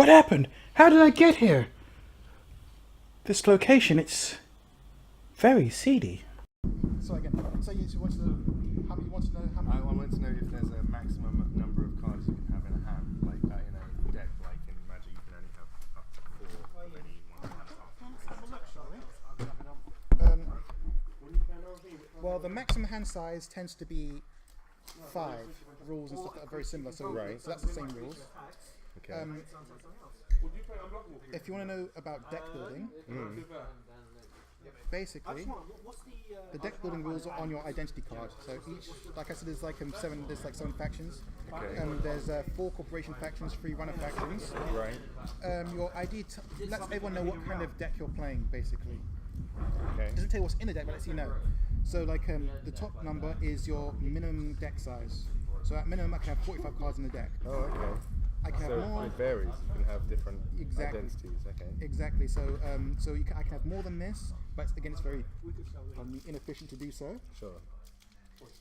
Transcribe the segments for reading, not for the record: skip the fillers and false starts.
What happened? How did I get here? This location, it's very seedy. So again, so you want to know how many? You want to know how many? I want to know if there's a maximum number of cards you can have in a hand, like in a deck, like in Magic you can only have up to 4 of any one hand. Let's have a look, shall we? Well, the maximum hand size tends to be 5 rules and stuff that are very similar. So, so that's the same rules. Okay. If you want to know about deck building, basically, the deck building rules are on your identity card. So each, like I said, there's like 7 factions. Okay. There's 4 corporation factions, 3 runner factions. Right. Your ID lets everyone know what kind of deck you're playing, basically. Okay. It doesn't tell you what's in the deck, but lets you know. So like the top number is your minimum deck size. So at minimum I can have 45 cards in the deck. Oh, okay. I can have more. It varies. You can have different identities. Okay. Exactly. So I can have more than this, but again it's very inefficient to do so. Sure.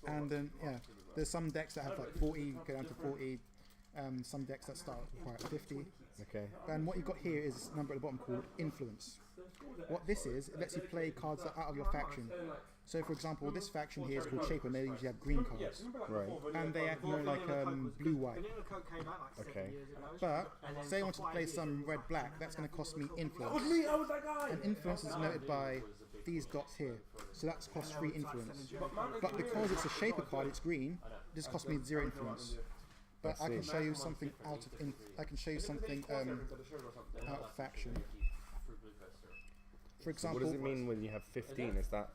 And then there's some decks that have like 40, go down to 40. Some decks that start at 50. Okay. And what you've got here is a number at the bottom called influence. What this is, it lets you play cards that are out of your faction. So for example, this faction here is called Shaper, and they usually have green cards. Right. And they act more like blue-white. Okay. But, say I wanted to play some red-black, that's going to cost me influence. And influence is noted by these dots here. So that's cost 3 influence. But because it's a Shaper card, it's green, this costs me 0 influence. But I can show you something out of faction. For example, what does it mean when you have 15? Is that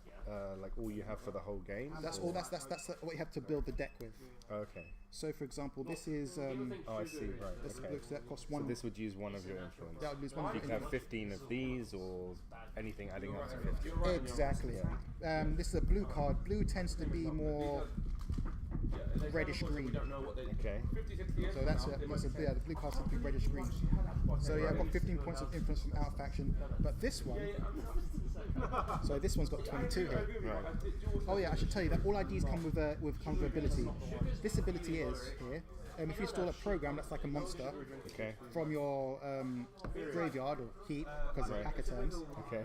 like all you have for the whole game? That's all. That's what you have to build the deck with. Okay. So, for example, this is. Oh, I see. Right. Okay. That costs 1. So this would use one of your influence. That would use 1. You can have 15 of these, or anything adding up to 50. Exactly. This is a blue card. Blue tends to be more reddish green. Okay. So the blue card tends to be reddish green. So yeah, I've got 15 points of influence from our faction, but this one. So this one's got 22 here. Right. Oh yeah, I should tell you that all IDs come with ability. This ability is here. If you install a program that's like a monster from your graveyard or heap, because of hacker terms,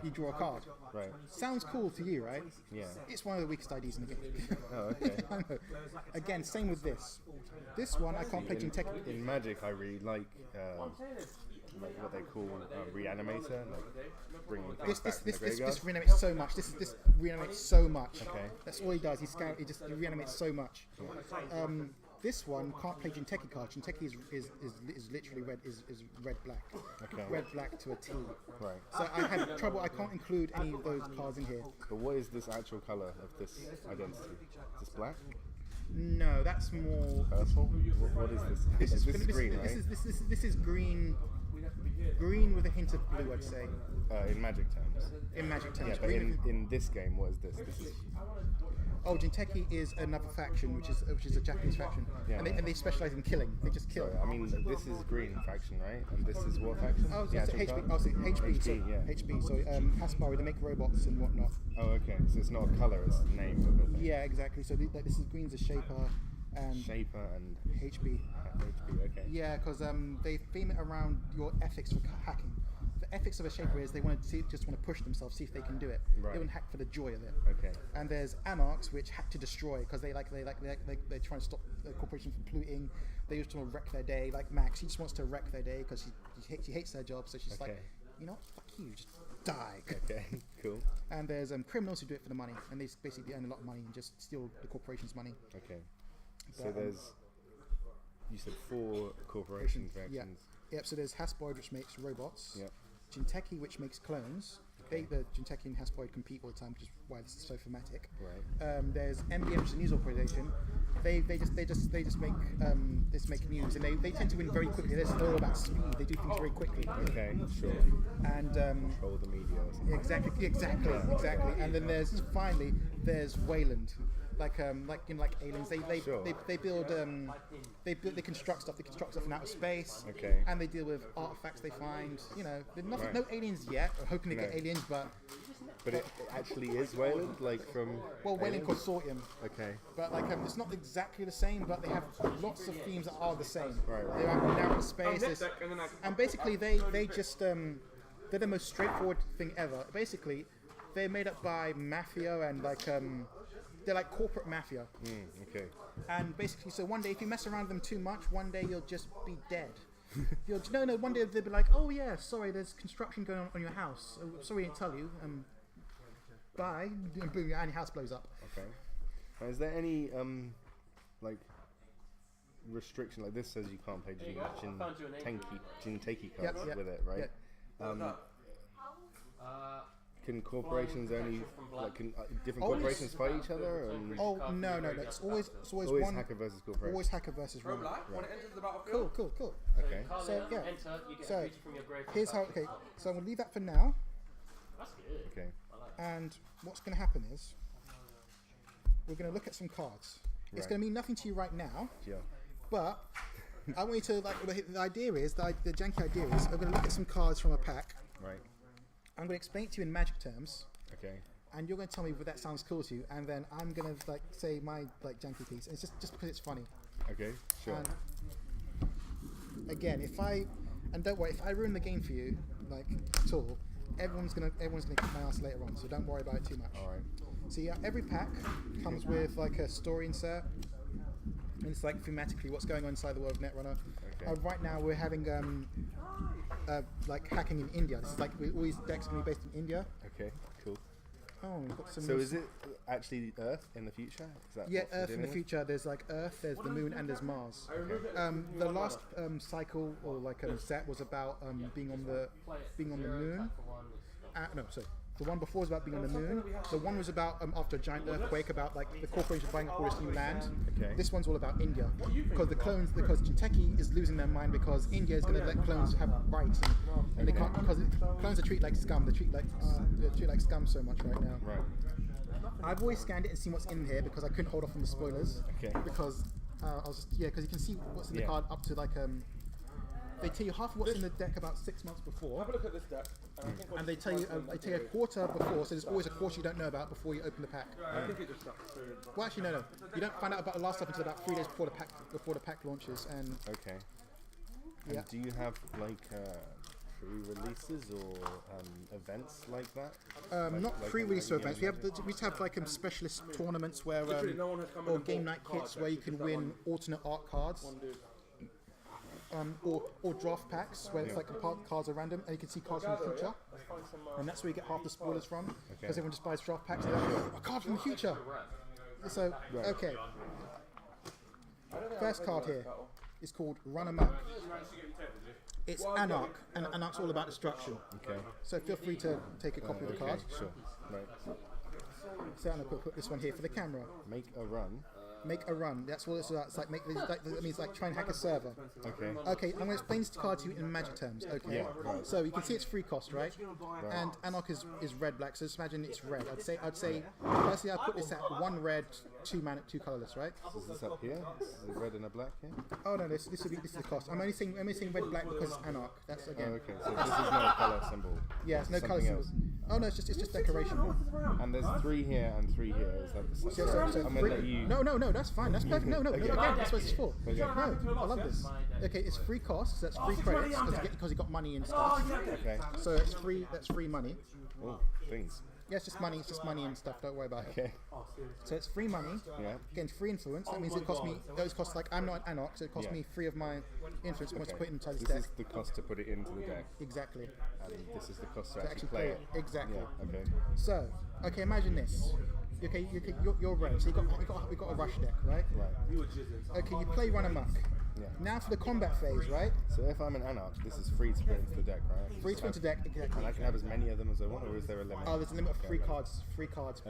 you draw a card. Right. Sounds cool to you, right? Yeah. It's one of the weakest IDs in the game. Oh, okay. I know. Again, same with this. This one I can't play Jinteki. In Magic, I really like what they call reanimator, like bringing things back from the graveyard. This reanimates so much. This reanimates so much. Okay. That's all he does. He reanimates so much. This one can't play Jinteki cards. Jinteki is literally red black. Okay. Red black to a T. Right. So I have trouble. I can't include any of those cards in here. But what is this actual color of this identity? Is this black? No, that's more purple. What is this? This is green, right? This is green. Green with a hint of blue, I'd say. In Magic terms. In Magic terms. Yeah, but in this game, what is this? This is. Oh, Jinteki is another faction, which is a Japanese faction, Yeah. and they specialize in killing. They just kill. Sorry, I mean, this is green faction, right? And this is what faction? Oh, so the it's actual HB. card? Oh, so HB. So yeah. HB. So Hasbari, they make robots and whatnot. Oh, okay. So it's not a color; it's the name of it. Yeah, exactly. So this is green's a Shaper and Shaper and HB. HB. Okay. Yeah, because they theme it around your ethics for hacking. The ethics of a Shaper is they just want to push themselves, see if they can do it. Right. They wouldn't hack for the joy of it. Okay. And there's Anarchs, which hack to destroy because they're trying to stop the corporation from polluting. They just want to wreck their day. Like Max, she just wants to wreck their day because she hates their job. So she's like, you know, fuck you, just die. Okay. Cool. And there's criminals who do it for the money, and they basically earn a lot of money and just steal the corporation's money. Okay. But, so there's, you said 4 corporation factions. Yep. So there's Hasbroid, which makes robots. Yep. Jinteki, which makes clones. The Jinteki and Hasbroid compete all the time, which is why this is so thematic. Right. There's MBM, which is a news organization. They just make news, and they tend to win very quickly. They're all about speed. They do things very quickly. Okay. Sure. And control the media. Or something. Exactly. And then there's Wayland. like aliens. Sure. They construct stuff. They construct stuff in outer space. Okay. And they deal with artifacts they find. You know, there's nothing, Right. no aliens yet. We're hoping to get No. aliens, but But it actually is Wayland, like from. well, Whaling Aliens? Consortium. Okay. But like it's not exactly the same, but they have lots of themes that are the same. Right. They're out in outer space, and basically they just they're the most straightforward thing ever. Basically, they're made up by mafia and like they're like corporate mafia. Okay. And basically, so one day if you mess around with them too much, one day you'll just be dead. One day they'll be like, oh yeah, sorry, there's construction going on your house. Oh, sorry, I didn't tell you. Bye. And boom, your house blows up. Okay. Now, is there any like restriction? Like this says you can't play Jinteki cards Yep. with it, right? Can corporations only like different corporations fight each other? And Oh no. It's always always one hacker versus corporation. always hacker versus one. Cool. Okay. So yeah. Enter, you get So a creature from your grave. here's how. Okay. So I'm gonna leave that for now. That's good. Okay. And what's going to happen is we're going to look at some cards. It's Right. going to mean nothing to you right now, Yeah. but I want you to like. The idea is the janky idea is we're going to look at some cards from a pack. Right. I'm going to explain it to you in magic terms, Okay. and you're going to tell me if that sounds cool to you, and then I'm going to like say my like janky piece. And it's just because it's funny. Okay. Sure. And again, don't worry, if I ruin the game for you, like at all, everyone's gonna kick my ass later on. So don't worry about it too much. All right. So yeah, every pack comes with like a story insert, and it's like thematically what's going on inside the world of Netrunner. Okay. Right now we're having like hacking in India. This is like all these decks are going to be based in India. Okay. Cool. Oh, we've got some. So is it actually Earth in the future? Is that Yeah, what we're Earth in dealing the with? future. There's like Earth, there's the Moon, and there's Mars. The last cycle or like set was about being on the Moon. No, sorry. The one before was about being on the Moon. The one was about after a giant earthquake, about like the corporation buying up all this new land. Okay. This one's all about India because Jinteki is losing their mind because India is going to let clones have rights and they can't because clones are treated like scum. They treat like scum so much right now. Right. I've always scanned it and seen what's in here because I couldn't hold off on the spoilers. Okay. Because I was because you can see what's in the Yeah. card up to like they tell you half of what's in the deck about 6 months before. Have a look at this deck. And they tell you a quarter before, so there's always a quarter you don't know about before you open the pack. I think it just sucks. Well, actually, no. You don't find out about the last stuff until about 3 days before the pack launches. And Okay. And yeah, do you have like pre-releases or events like that? not like pre-release like events. We just have like specialist tournaments where no one has come in or and game bought night cards, kits where you can win alternate art cards. Or draft packs where it's like cards are random and you can see cards from the future, and that's where you get half the spoilers from because everyone just buys draft packs. And they're like, a card from the future. So okay, first card here is called Run Amok. It's Anarch, and Anarch's all about destruction. Okay. So feel free to take a copy of the card. Sure. Right. So I'm gonna put this one here for the camera. Make a run. Make a run. That's what it's about. It's like that means like try and hack a server. Okay. Okay, I'm going to explain this card to you in magic terms. Okay. Yeah, right. So you can see it's free cost, right? And Anarch is red black. So just imagine it's red. I'd say personally I'd put this at 1 red, 2 mana, 2 colorless, right? Is this up here? Is it red and a black here? Oh no, this is the cost. I'm only saying red black because it's Anarch. That's Oh, again. okay. So this is no color symbol. Yeah, it's no color Something symbols. Oh no, it's just decoration. And there's 3 here and 3 here. Is that the same? So I'm gonna let you. No, that's fine. That's perfect. No, Okay. again, that's what it's for. Okay. No, I love this. Okay, it's free costs. That's free credits because you got money and stuff. Okay. So it's free. That's free money. Oh, things. Yeah, it's just money. It's just money and stuff. Don't worry about it. Okay. So it's free money. Yeah. Again, free influence. That means it costs me. Those costs like I'm not an Anarch, so it costs Yeah. me 3 of my influence points to put inside this This deck. is the cost to put it into the deck, Exactly. and this is the cost to To actually play it. Exactly. Yeah. Okay. So, okay, imagine this. Okay, you're red. So you got a rush deck, right? Right. Okay, you play Run Amok. Yeah. Now for the combat phase, right? So if I'm an Anarch, this is free to put into the deck, right? Free to enter deck. Exactly. And I can have as many of them as I want, or is there a limit? Oh, there's a limit of free cards. Free cards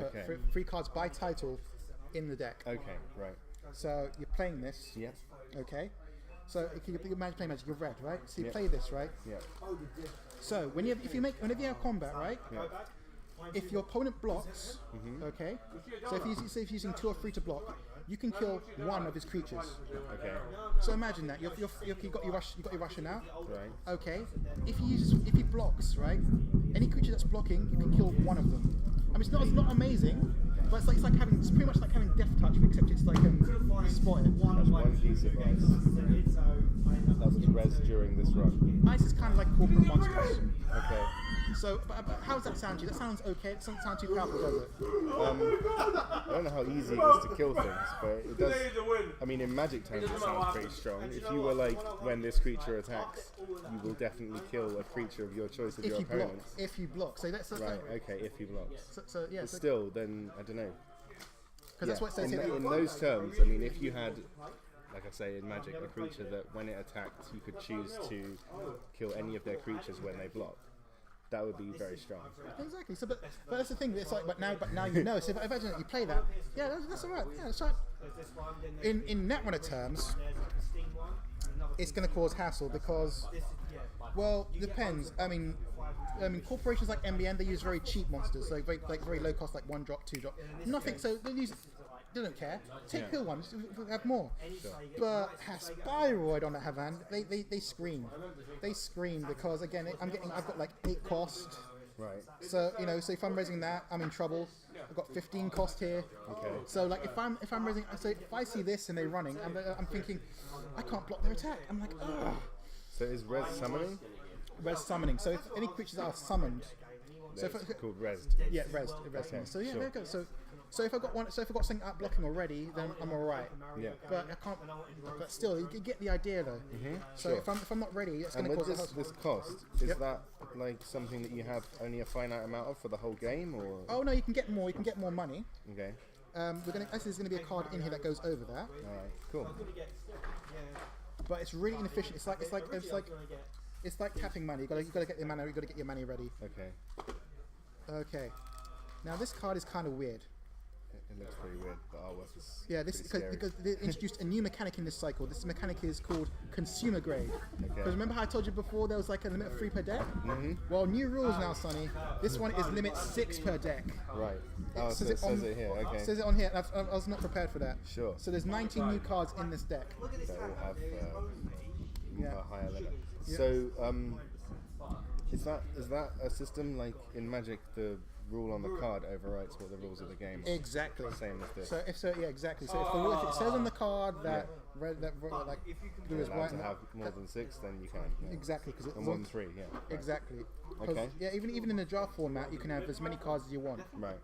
by title in the deck. Okay. Right. So you're playing this. Yeah. Okay. So if you imagine playing Magic, you're red, right? So you play this, right? Yeah. So whenever you have combat, right? Yeah. if your opponent blocks, okay, so if he's using 2 or 3 to block, you can kill one of his creatures. Okay. So imagine that you've got your Russian out. Right. Okay. If he blocks, right, any creature that's blocking, you can kill one of them. I mean, it's not amazing, but it's pretty much like having death touch, except it's like spot it. That's one piece of ice. That was res during this run. Ice is kind of like corporate monsters. Okay. So, but how does that sound to you? That sounds okay. It doesn't sound too powerful, does it? I don't know how easy it is to kill things, but it does. I mean, in Magic terms, it sounds pretty strong. If you were like, when this creature attacks, you will definitely kill a creature of your choice of your opponent's. If you block. So that's Right. Okay. If he blocks. So yeah. But still, then I don't know. Because that's what it says in here. those terms, I mean, if you had, like I say in Magic, a creature that when it attacked, you could choose to kill any of their creatures when they block. That would be very strong. Exactly. So, but that's the thing. It's like, but now you know. So if imagine that you play that, yeah, that's all right. Yeah, that's right. In Netrunner terms, it's going to cause hassle because, well, it depends. I mean, corporations like MBN, they use very cheap monsters, like very low cost, like 1 drop, 2 drop, nothing. So they don't care. Take pill ones, have more. Sure. But Spiroid on that Havan, they scream. They scream because again, I've got like 8 cost. Right. So so if I'm raising that, I'm in trouble. I've got 15 cost here. Okay. So like if I'm raising, so if I see this and they running, I'm thinking, I can't block their attack. I'm like, ugh. So is res summoning? Res summoning. So if any creatures are summoned, so it's called resed. Yeah, resed. Okay, So yeah, sure. there you go. So if I got something out blocking already, then I'm alright. Yeah. But I can't. But still, you get the idea though. So Sure. if I'm not ready, it's going And to with cause this cost, is Yep. that like something that you have only a finite amount of for the whole game, or? Oh no, you can get more. You can get more money. Okay. There's going to be a card in here that goes over that. All right. Cool. But it's really inefficient. It's like tapping money. You got to get your mana. You got to get your money ready. Okay. Okay. Now this card is kind of weird. It looks pretty weird, but artwork is Yeah, this because they introduced a new mechanic in this cycle. This mechanic is called consumer grade. Okay. Because remember how I told you before there was like a limit of 3 per deck? Well, new rules now, Sonny. This one is limit 6 per deck. Right. Oh, so it says it here. Okay. Says it on here. And I was not prepared for that. Sure. So there's 19 new cards in this deck. That will have a higher limit. Yeah. So, is that a system like in Magic? The rule on the card overwrites what the rules of the game are. Exactly. Same as this. Yeah, exactly. So if it says on the card that like blue is Allowed white, to have more than 6, then you can. Yeah. exactly because And more than 3, yeah. Right. exactly. 'Cause, Okay. Yeah, even in the draft format, you can have as many cards as you want. Right.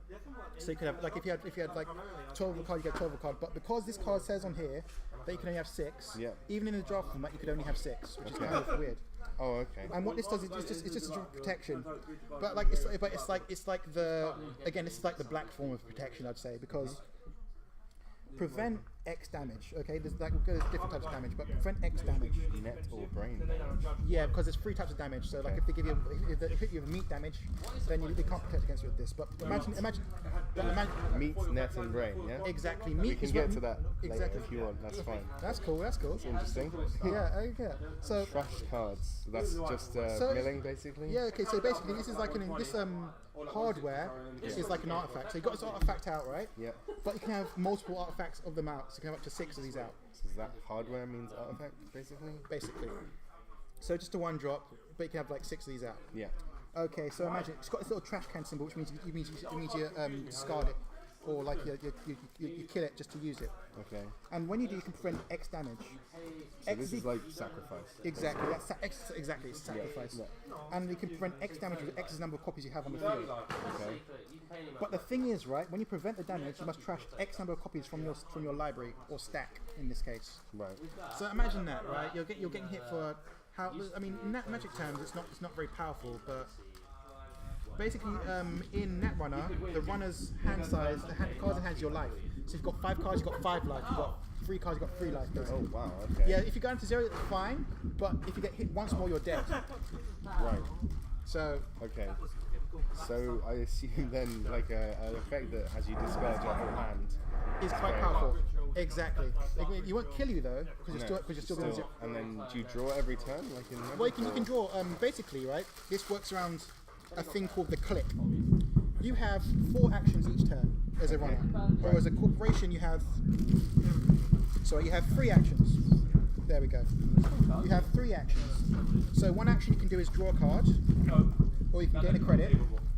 So you could have like if you had like 12 of a card, you get 12 of a card. But because this card says on here that you can only have 6, Yeah. even in the draft format, you could only have 6, which is kind of weird. Oh, okay. And what this does is it's just a protection, but like it's like this is like the black form of protection, I'd say, because prevent X damage. Okay, there's different types of damage, but prevent X damage. Net or brain? Yeah, because there's 3 types of damage. So like if they give you if you have meat damage, then they can't protect against it with this. But imagine Meat, net, and brain. Yeah. exactly We meat. can is get what- to that exactly. later if you want. That's fine. That's cool. Interesting. Yeah, okay. So Trash cards. That's just milling, basically. yeah, okay. So basically, this is like this hardware is like an artifact. So you got this artifact out, right? Yeah. But you can have multiple artifacts of them out. So you can have up to 6 of these out, So is that hardware means artifact, basically? basically. So just a 1 drop, but you can have like 6 of these out. Yeah. Okay, so imagine it's got this little trash can symbol, which means you discard it, or like you kill it just to use it. Okay. And when you do, you can prevent X damage. So this is like sacrifice. Exactly, that's exactly, it's sacrifice. Yeah. And you can prevent X damage with X's number of copies you have on the field. Okay. But the thing is, right, when you prevent the damage, you must trash X number of copies from your library, or stack in this case. Right. So imagine that, right? You're getting hit for how? I mean, in Magic terms, it's not very powerful, but basically, in Netrunner, the runner's hand size, the cards in hand is your life. So if you've got 5 cards, you've got 5 life. You've got 3 cards, you've got 3 life. Basically. Oh wow. Okay. Yeah, if you go into 0, it's fine, but if you get hit once more, you're dead. Right. So Okay. So I assume then, like an effect that has you discard your whole hand. it's quite powerful. Exactly. It won't kill you though, because you're still going to. And then do you draw every turn, like in Magic? Well, you can draw. Basically, right. This works around a thing called the click. you have 4 actions each turn as a runner, or as a corporation you have. Sorry, you have 3 actions. There we go. You have 3 actions. So one action you can do is draw a card, or you can gain a credit.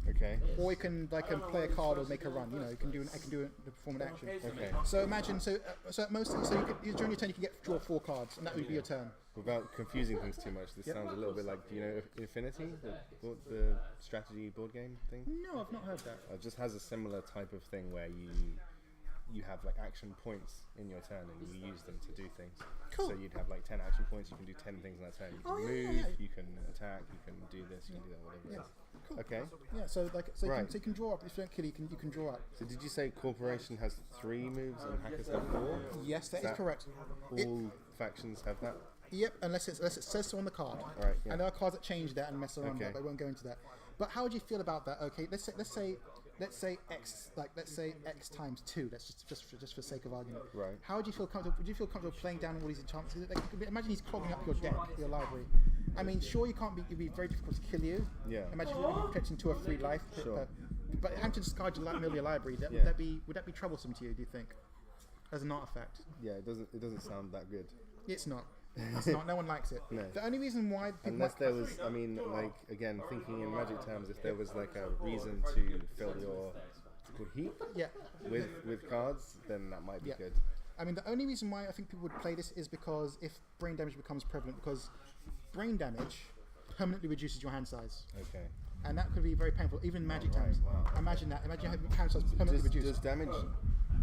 Okay. Or you can play a card or make a run. You know, you can do perform an action. Okay. So imagine during your turn you can draw 4 cards, and that would be your turn. Without confusing things too much, this sounds a little bit like, do you know Infinity, the strategy board game thing? No, I've not heard that. It just has a similar type of thing where you have like action points in your turn and you use them to do things. Cool. So you'd have like 10 action points, you can do 10 things in that turn. You can move, you can attack, you can do this, you can do that, whatever it is. Cool. Okay. Yeah, so Right. you can draw up. If you don't kill, you can draw up. So did you say Corporation has 3 moves and Hackers have 4? Yes, that is correct. All factions have that? Yep, unless it says so on the card. Right, yeah. And there are cards that change that and mess around Okay. that, but I won't go into that. But how would you feel about that? Okay, let's say X times 2. That's just for sake of argument. Right. How would you feel comfortable? Would you feel comfortable playing down all these enchantments? Imagine he's clogging up your deck, your library. I mean, sure, it'd be very difficult to kill you. Yeah. Imagine if you're protecting 2 or 3 life. Sure. But having to discard your middle of your library, would that be troublesome to you? Do you think, as an artifact? Yeah, it doesn't sound that good. It's not. It's not. No one likes it. No. The only reason why people Unless there was, I mean, like, again, thinking in Magic terms, if there was like a reason to fill your heap yeah. with cards, then that might be good. I mean, the only reason why I think people would play this is because if brain damage becomes prevalent, because brain damage permanently reduces your hand size. Okay. And that could be very painful, even in Magic times. Wow. Imagine that. Imagine having hand size permanently reduced. Does damage?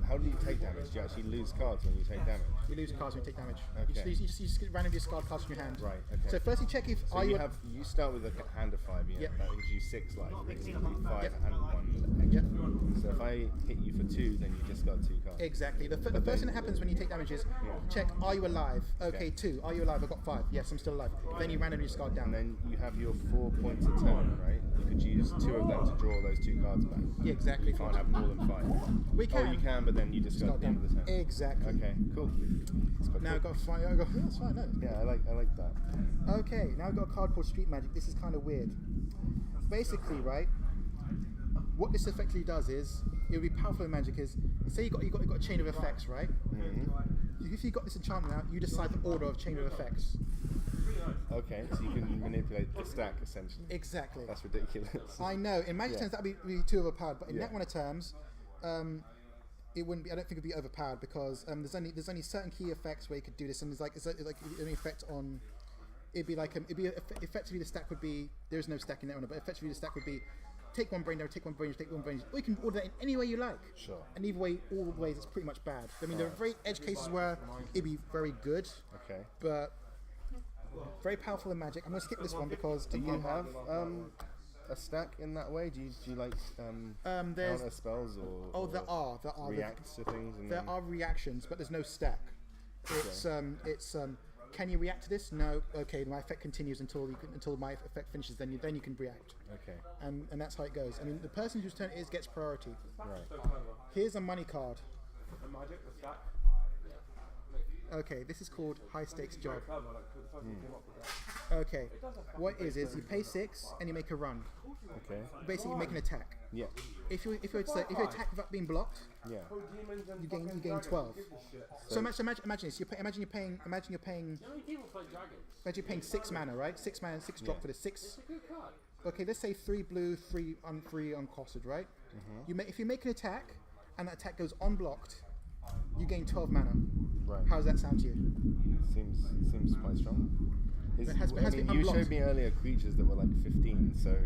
How do you take damage? Do you actually lose cards when you take damage? You lose cards when you take damage. Okay. You just get randomly discard cards from your hand. Right. Okay. So firstly, check if So you start with a hand of 5. Yeah. Yep. That gives you 6 life. Then you need 5 Yep. and 1 extra. Yep. So if I hit you for 2, then you just got 2 cards. Exactly. The first thing that happens when you take damage is check, are you alive? Okay, 2. Are you alive? I've got 5. Yes, I'm still alive. Then you randomly discard down. And then you have your 4 points a turn, right? You could use 2 of them to draw those 2 cards back. Yeah, exactly. You can't have more than 5. We can. Oh, you can, but then you discard at the end of the turn. Exactly. Okay, cool. That's quite Now cool. I've got 5. That's fine. No. Yeah, I like that. Okay, now I've got a card called Street Magic. This is kind of weird. Basically, right, what this effectively does is, it would be powerful in Magic is, say you got a chain of effects, right? Mm-hmm. If you got this enchantment out, you decide the order of chain of effects. Okay, so you can manipulate the stack essentially. Exactly. That's ridiculous. I know. In Magic terms, that would be too overpowered, but in Netrunner terms, it wouldn't be. I don't think it'd be overpowered because there's only certain key effects where you could do this, and it's like an effect on. Effectively the stack would be. There's no stack in Netrunner, but effectively the stack would be. Take 1 brain damage, take 1 brain damage, take 1 brain damage. Or you can order that in any way you like. Sure. And either way, all ways, it's pretty much bad. I mean, there are very edge cases where it'd be very good, Okay. but very powerful in Magic. I'm going to skip this one because... Do you have a stack in that way? Do you like there's counter spells or there are react to things? And there are reactions, but there's no stack. It's can you react to this? No. Okay, my effect continues until my effect finishes. Then you can react. Okay. And that's how it goes. I mean, the person whose turn it is gets priority. Right. Here's a money card. Okay, this is called high stakes job. Okay, what it is you pay 6 and you make a run. Okay. Basically, you make an attack. Yeah. If you attack without being blocked, Yeah. you gain 12. So imagine this. Imagine you're paying 6 mana, right? 6 mana, 6 drop for the 6. Okay, let's say 3 blue, 3 uncosted, right? If you make an attack and that attack goes unblocked, you gain 12 mana. Right. How does that sound to you? Seems quite strong. been You unblocked. showed me earlier creatures that were like 15. So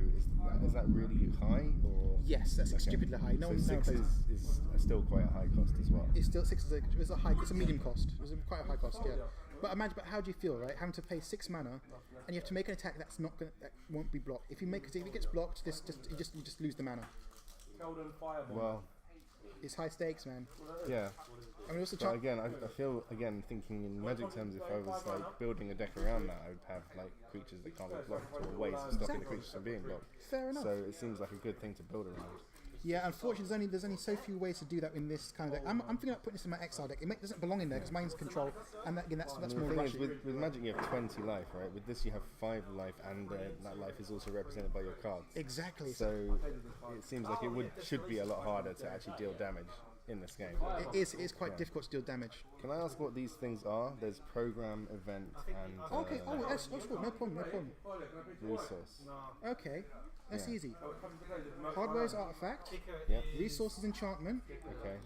is that really high or? Yes, that's stupidly high. No so one 6 plays. is still quite a high cost as well. It's still 6 is a medium cost. It's quite a high cost, yeah. But imagine, how do you feel, right? Having to pay 6 mana, and you have to make an attack that won't be blocked. If it gets blocked, you just lose the mana. Well, It's high stakes, man. yeah. I mean, also But again, I feel thinking in Magic terms, if I was like building a deck around that, I would have like creatures that can't be blocked or ways of stopping the creatures from being blocked. Fair enough. So it seems like a good thing to build around. Yeah, unfortunately, there's only so few ways to do that in this kind of deck. I'm thinking about putting this in my exile deck. It doesn't belong in there because mine's control, and that, again, that's The more thing is, rushy. with Magic you have 20 life, right? With this you have 5 life, and that life is also represented by your cards. Exactly. So it seems like it should be a lot harder to actually deal damage in this game. It is quite difficult to deal damage. Can I ask what these things are? There's program, event, and Okay. Oh, that's good. No problem. No problem. resource. Okay. That's Yeah. easy. Hardware is artifact. Yep. Resource is enchantment. Okay.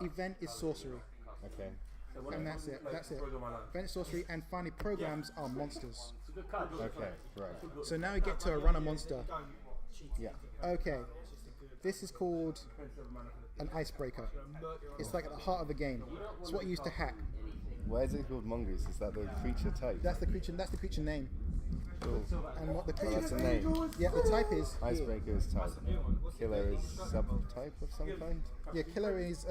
Event is sorcery. Okay. And that's it. Event is sorcery. And finally, programs are monsters. Okay. Right. So now we get to a runner monster. Yeah. Okay. This is called an icebreaker. It's like at the heart of the game. It's what you use to hack. Why is it called mongoose? Is that the creature type? That's the creature name. Cool. And what the Oh, creature that's a name. Yeah, the type is here. Icebreaker is type. Killer is subtype of some kind. Yeah, killer is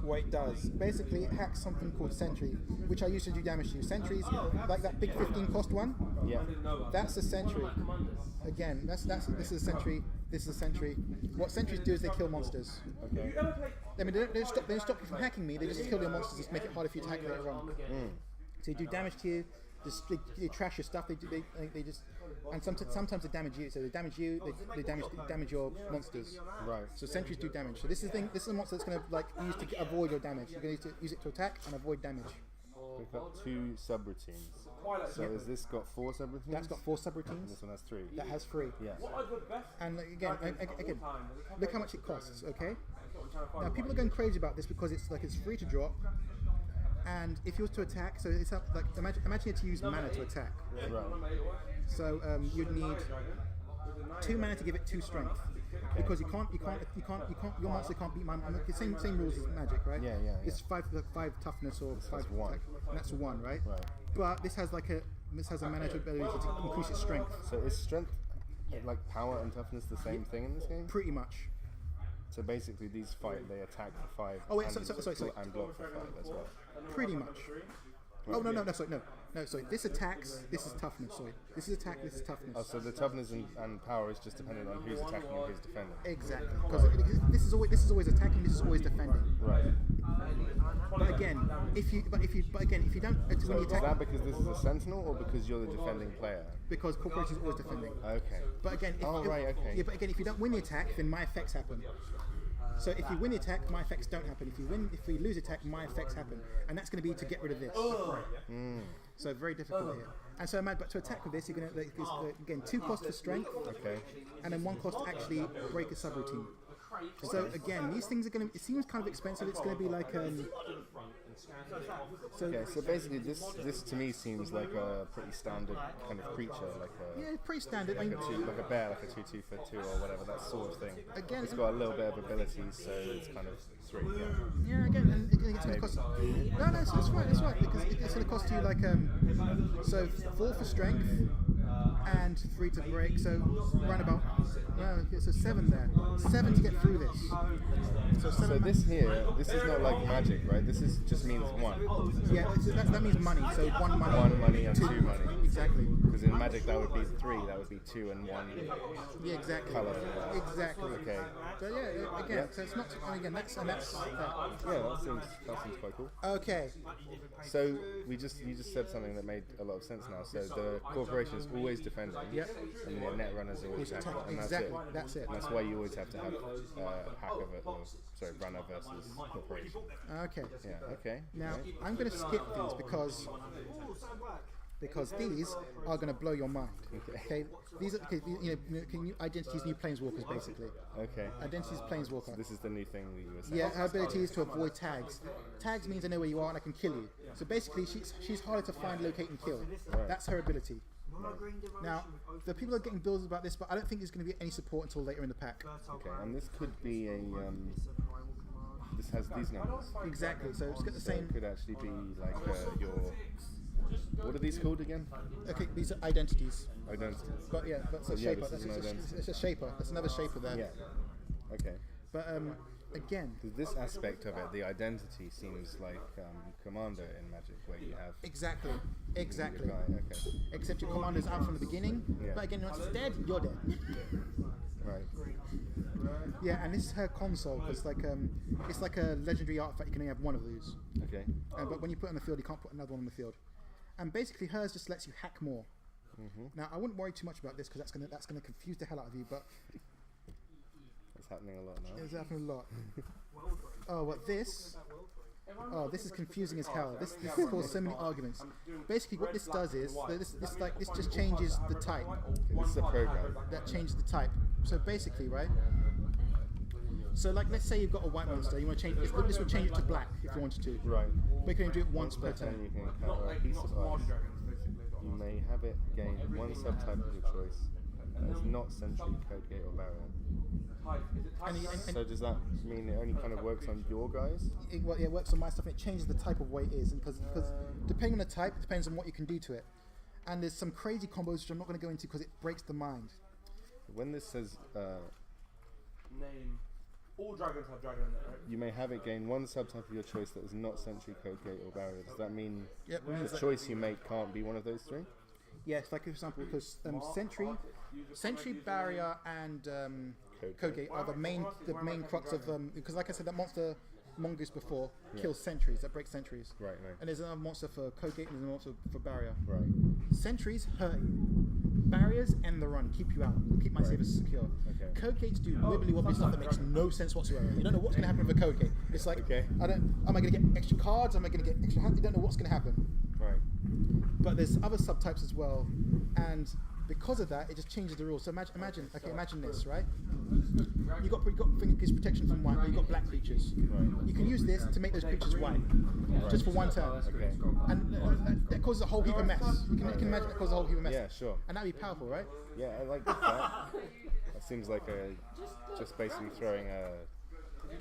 what it does. Basically, it hacks something called sentry, which I used to do damage to. Sentries, like that big 15 cost one. Yeah. That's a sentry. Again, this is a sentry. This is a sentry. What sentries do is they kill monsters. Okay. I mean, they don't stop you from hacking me. They just kill your monsters. Just make it harder for you to hack later on. So you do damage to you. They trash your stuff. They just, and sometimes they damage you. So they damage you. They damage your monsters. Right. So sentries do damage. So this is a monster that's going to like use to avoid your damage. You're going to use it to attack and avoid damage. We've got 2 subroutines. So has this got 4 subroutines? That's got 4 And subroutines. this one has 3. That has 3. Yeah. And again, look how much it costs. Okay. Now people are going crazy about this because it's free to drop. And if you was to attack, so it's like imagine you had to use mana to attack. Right. So you'd need 2 mana to give it 2 strength, because you can't. Your monster can't beat my. Same rules as Magic, right? Yeah. It's 5 toughness or 5 1. attack, and that's 1, right? Right. But this has a mana ability to increase its strength. So is strength, like power and toughness, the same thing in this game? Pretty much. So basically, these fight, they attack for 5. Oh, wait, and sorry. And block for 5 as well. Pretty much. Oh no, sorry. This attacks. This is toughness. Sorry. This is attack. This is toughness. Oh, so the toughness and power is just dependent on who's attacking and who's defending. Exactly. Because this is always attacking. This is always defending. Right. But again, if you don't, it's when So you is attack. that because this is a sentinel or because you're the defending player? Because corporation is always defending. Okay. But again, okay. But again, if you don't win the attack, then my effects happen. So if you win the attack, my effects don't happen. If we lose attack, my effects happen, and that's going to be to get rid of this. So very difficult here. And so, but to attack with this, you're going to again 2 costs for strength, Okay. and then 1 cost to actually break a subroutine. So again, these things are going to. It seems kind of expensive. It's going to be like Okay, so basically this to me seems like a pretty standard kind of creature, like a yeah, pretty standard. I like mean, a bear, like a 2/2 for 2 or whatever, that sort of thing. Again, It's got a little bit of abilities, so it's kind of 3. Yeah. yeah, again, and it's going to cost. No, that's right, because it's going to cost you like so 4 for strength and 3 to break. So round about so 7 there, 7 to get through this. So 7. So this here, this is not like magic, right? This is just means 1. Yeah, that means money. So 1 money. 1 money and 2 money. Exactly. Because in magic that would be 3. That would be 2 and 1. Yeah, exactly. Colour. Exactly. Okay. So yeah, again, so it's not. Again, that's that. Yeah, that seems quite cool. Okay. So you just said something that made a lot of sense now. So the corporation is always defending, Yep. and the net runners are always attacking, and Exactly. That's it. And that's why you always have to have runner versus corporation. Okay. Yeah. Okay. Now right. I'm going to skip these because these are going to blow your mind. Okay. These are identities, new planeswalkers, basically. Okay. Identities, planeswalker. This is the new thing that you were saying. Yeah, her ability is to avoid tags. Tags means I know where you are and I can kill you. So basically, she's harder to find, locate, and kill. Right. That's her ability. Now, the people are getting builds about this, but I don't think there's going to be any support until later in the pack. Okay, and this could be a. This has these numbers. Exactly. So it's got the So same. it could actually be like your. What are these called again? Okay, these are identities. Identities. But yeah, that's a Yeah, shaper. this That's is an identity. it's a shaper. That's another shaper there. Yeah. Okay. But again, Because this aspect of it, the identity seems like Commander in Magic, where you have exactly. your guy. Okay. Except your commander's out from the beginning. Yeah. But again, once it's dead, you're dead. Right. Yeah, and this is her console because it's like a legendary artifact. You can only have one of these. Okay. But when you put it on the field, you can't put another one on the field. And basically, hers just lets you hack more. Now, I wouldn't worry too much about this because that's gonna confuse the hell out of you. But It's happening a lot now. it's happening a lot. Oh, what this? Oh, this is confusing as hell. This causes so many arguments. Basically, what this does is this just changes the type. Okay, this is a program. That changes the type. So basically, right? So like, let's say you've got a white monster. You want to change this would change it to black if you wanted to. Right. But you can only do it once per Then turn. you can encounter a piece of ice. You may have it gain one subtype of your choice that is not sentry, code gate, or barrier. So does that mean it only kind of works on your guys? It works on my stuff and it changes the type of way it is. And because depending on the type, it depends on what you can do to it. And there's some crazy combos which I'm not going to go into because it breaks the mind. When this says Name. All dragons have dragon in it, right? you may have it gain one subtype of your choice that is not sentry, code gate, or barrier, does that mean Yep. the choice you make can't be one of those three? Yes, like for example, because Sentry, Barrier, and Code Gate are the main crux of because like I said, that monster Mongoose before kills sentries, that breaks sentries. Right. And there's another monster for Code Gate and there's another monster for Barrier. Right. Sentries hurt you. Barriers end the run, keep you out, keep my savers secure. Okay. Code Gates do wibbly wobbly stuff that makes no sense whatsoever. You don't know what's going to happen with a Code Gate. It's like, am I going to get extra cards? Am I going to get extra hands? You don't know what's going to happen. Right. But there's other subtypes as well, and because of that, it just changes the rules. So imagine this, right? You got gives protection from white, but you got black creatures. Right. You can use this to make those creatures white, just for one turn, Okay. and that causes a whole heap of mess. You can imagine that causes a whole heap of mess. Yeah, sure. And that'd be powerful, right? Yeah, I like that. That seems like just basically throwing a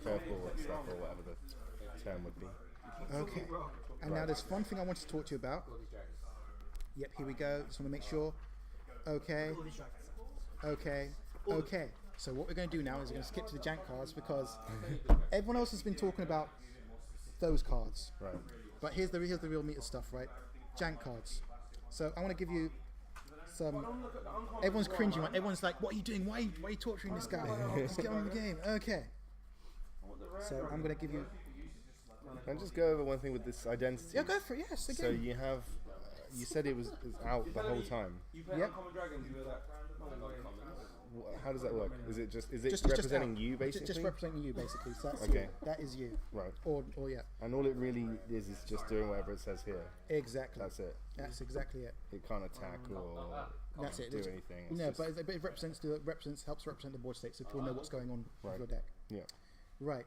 curveball at stuff or whatever the term would be. Okay. And now there's one thing I wanted to talk to you about. Yep, here we go. Just want to make sure. Okay. So what we're going to do now is we're going to skip to the jank cards because everyone else has been talking about those cards. Right. But here's the real meat of stuff, right? Jank cards. So I want to give you some. Everyone's cringing. Right? Everyone's like, "What are you doing? Why are you torturing this guy? Let's get on with the game." Okay. So I'm going to give you. And just go over one thing with this identity. Yeah, go for it. Yes, again. So you have, you said it was out the whole time. Yep. How does that work? Is it just Just representing out. you basically? Just representing you basically. So that's Okay. That is you. Right. Or yeah. And all it really is just doing whatever it says here. Exactly. That's it. That's exactly it. It can't attack or That's it. do anything. It's No, just- but it helps represent the board state, so people know what's going on with your deck. Yeah. Right.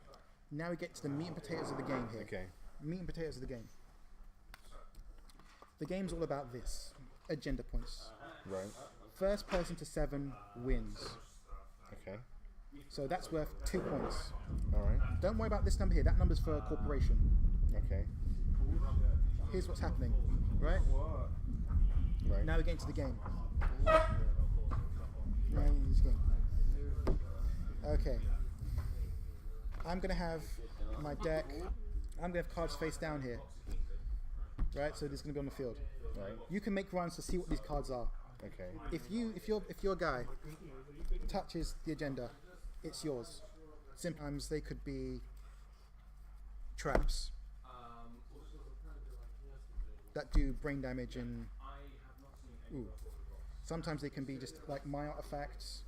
Now we get to the meat and potatoes of the game here. Okay. Meat and potatoes of the game. The game's all about this: agenda points. Right. First person to 7 wins. Okay. So that's worth 2 points. All right. Don't worry about this number here. That number's for a corporation. Okay. Here's what's happening. Right. Right. Now we get into the game. Okay. I'm going to have my deck. I'm going to have cards face down here. Right, so this is going to be on the field. Right. You can make runs to see what these cards are. Okay. If your guy touches the agenda, it's yours. Sometimes they could be traps that do brain damage and sometimes they can be just like my artifacts.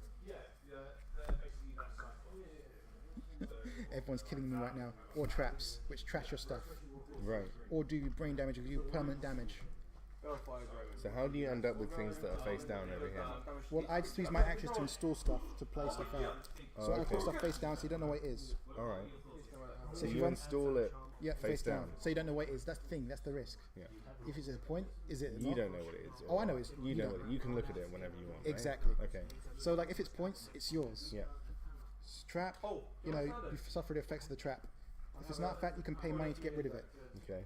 Everyone's killing me right now. Or traps, which trash your stuff. Right. Or do brain damage or do permanent damage. So how do you end up with things that are face down over here? Well, I just use my actions to install stuff, to play stuff out. So I put stuff face down so you don't know what it is. All right. So So if you run- install it Yeah, face down. So you don't know what it is. That's the thing. That's the risk. Yeah. If it's a point, is it? You not? don't know what it is. Oh, I know it's. You know what it, you can look at it whenever you want. Right? Exactly. Okay. So like, if it's points, it's yours. Yeah. Trap. You know, you suffer the effects of the trap. If it's not a fact, you can pay money to get rid of it. Okay.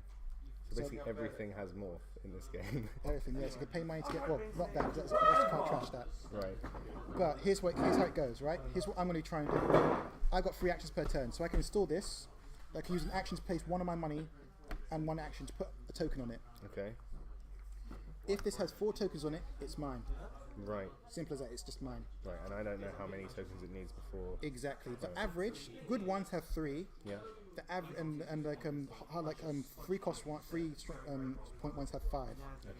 So basically everything has morph in this game. Everything. Yes, you can pay money to get. Well, not that. 'Cause that's can't trash that. Right. But here's how it goes. Right. Here's what I'm going to try and do. I've got 3 actions per turn, so I can install this. I can use an action to place 1 of my money, and 1 action to put a token on it. Okay. If this has 4 tokens on it, it's mine. Right. Simple as that. It's just mine. Right. And I don't know how many tokens it needs before. Exactly. The average, good ones have 3. Yeah. The and like 3 cost one, 3 point ones have 5.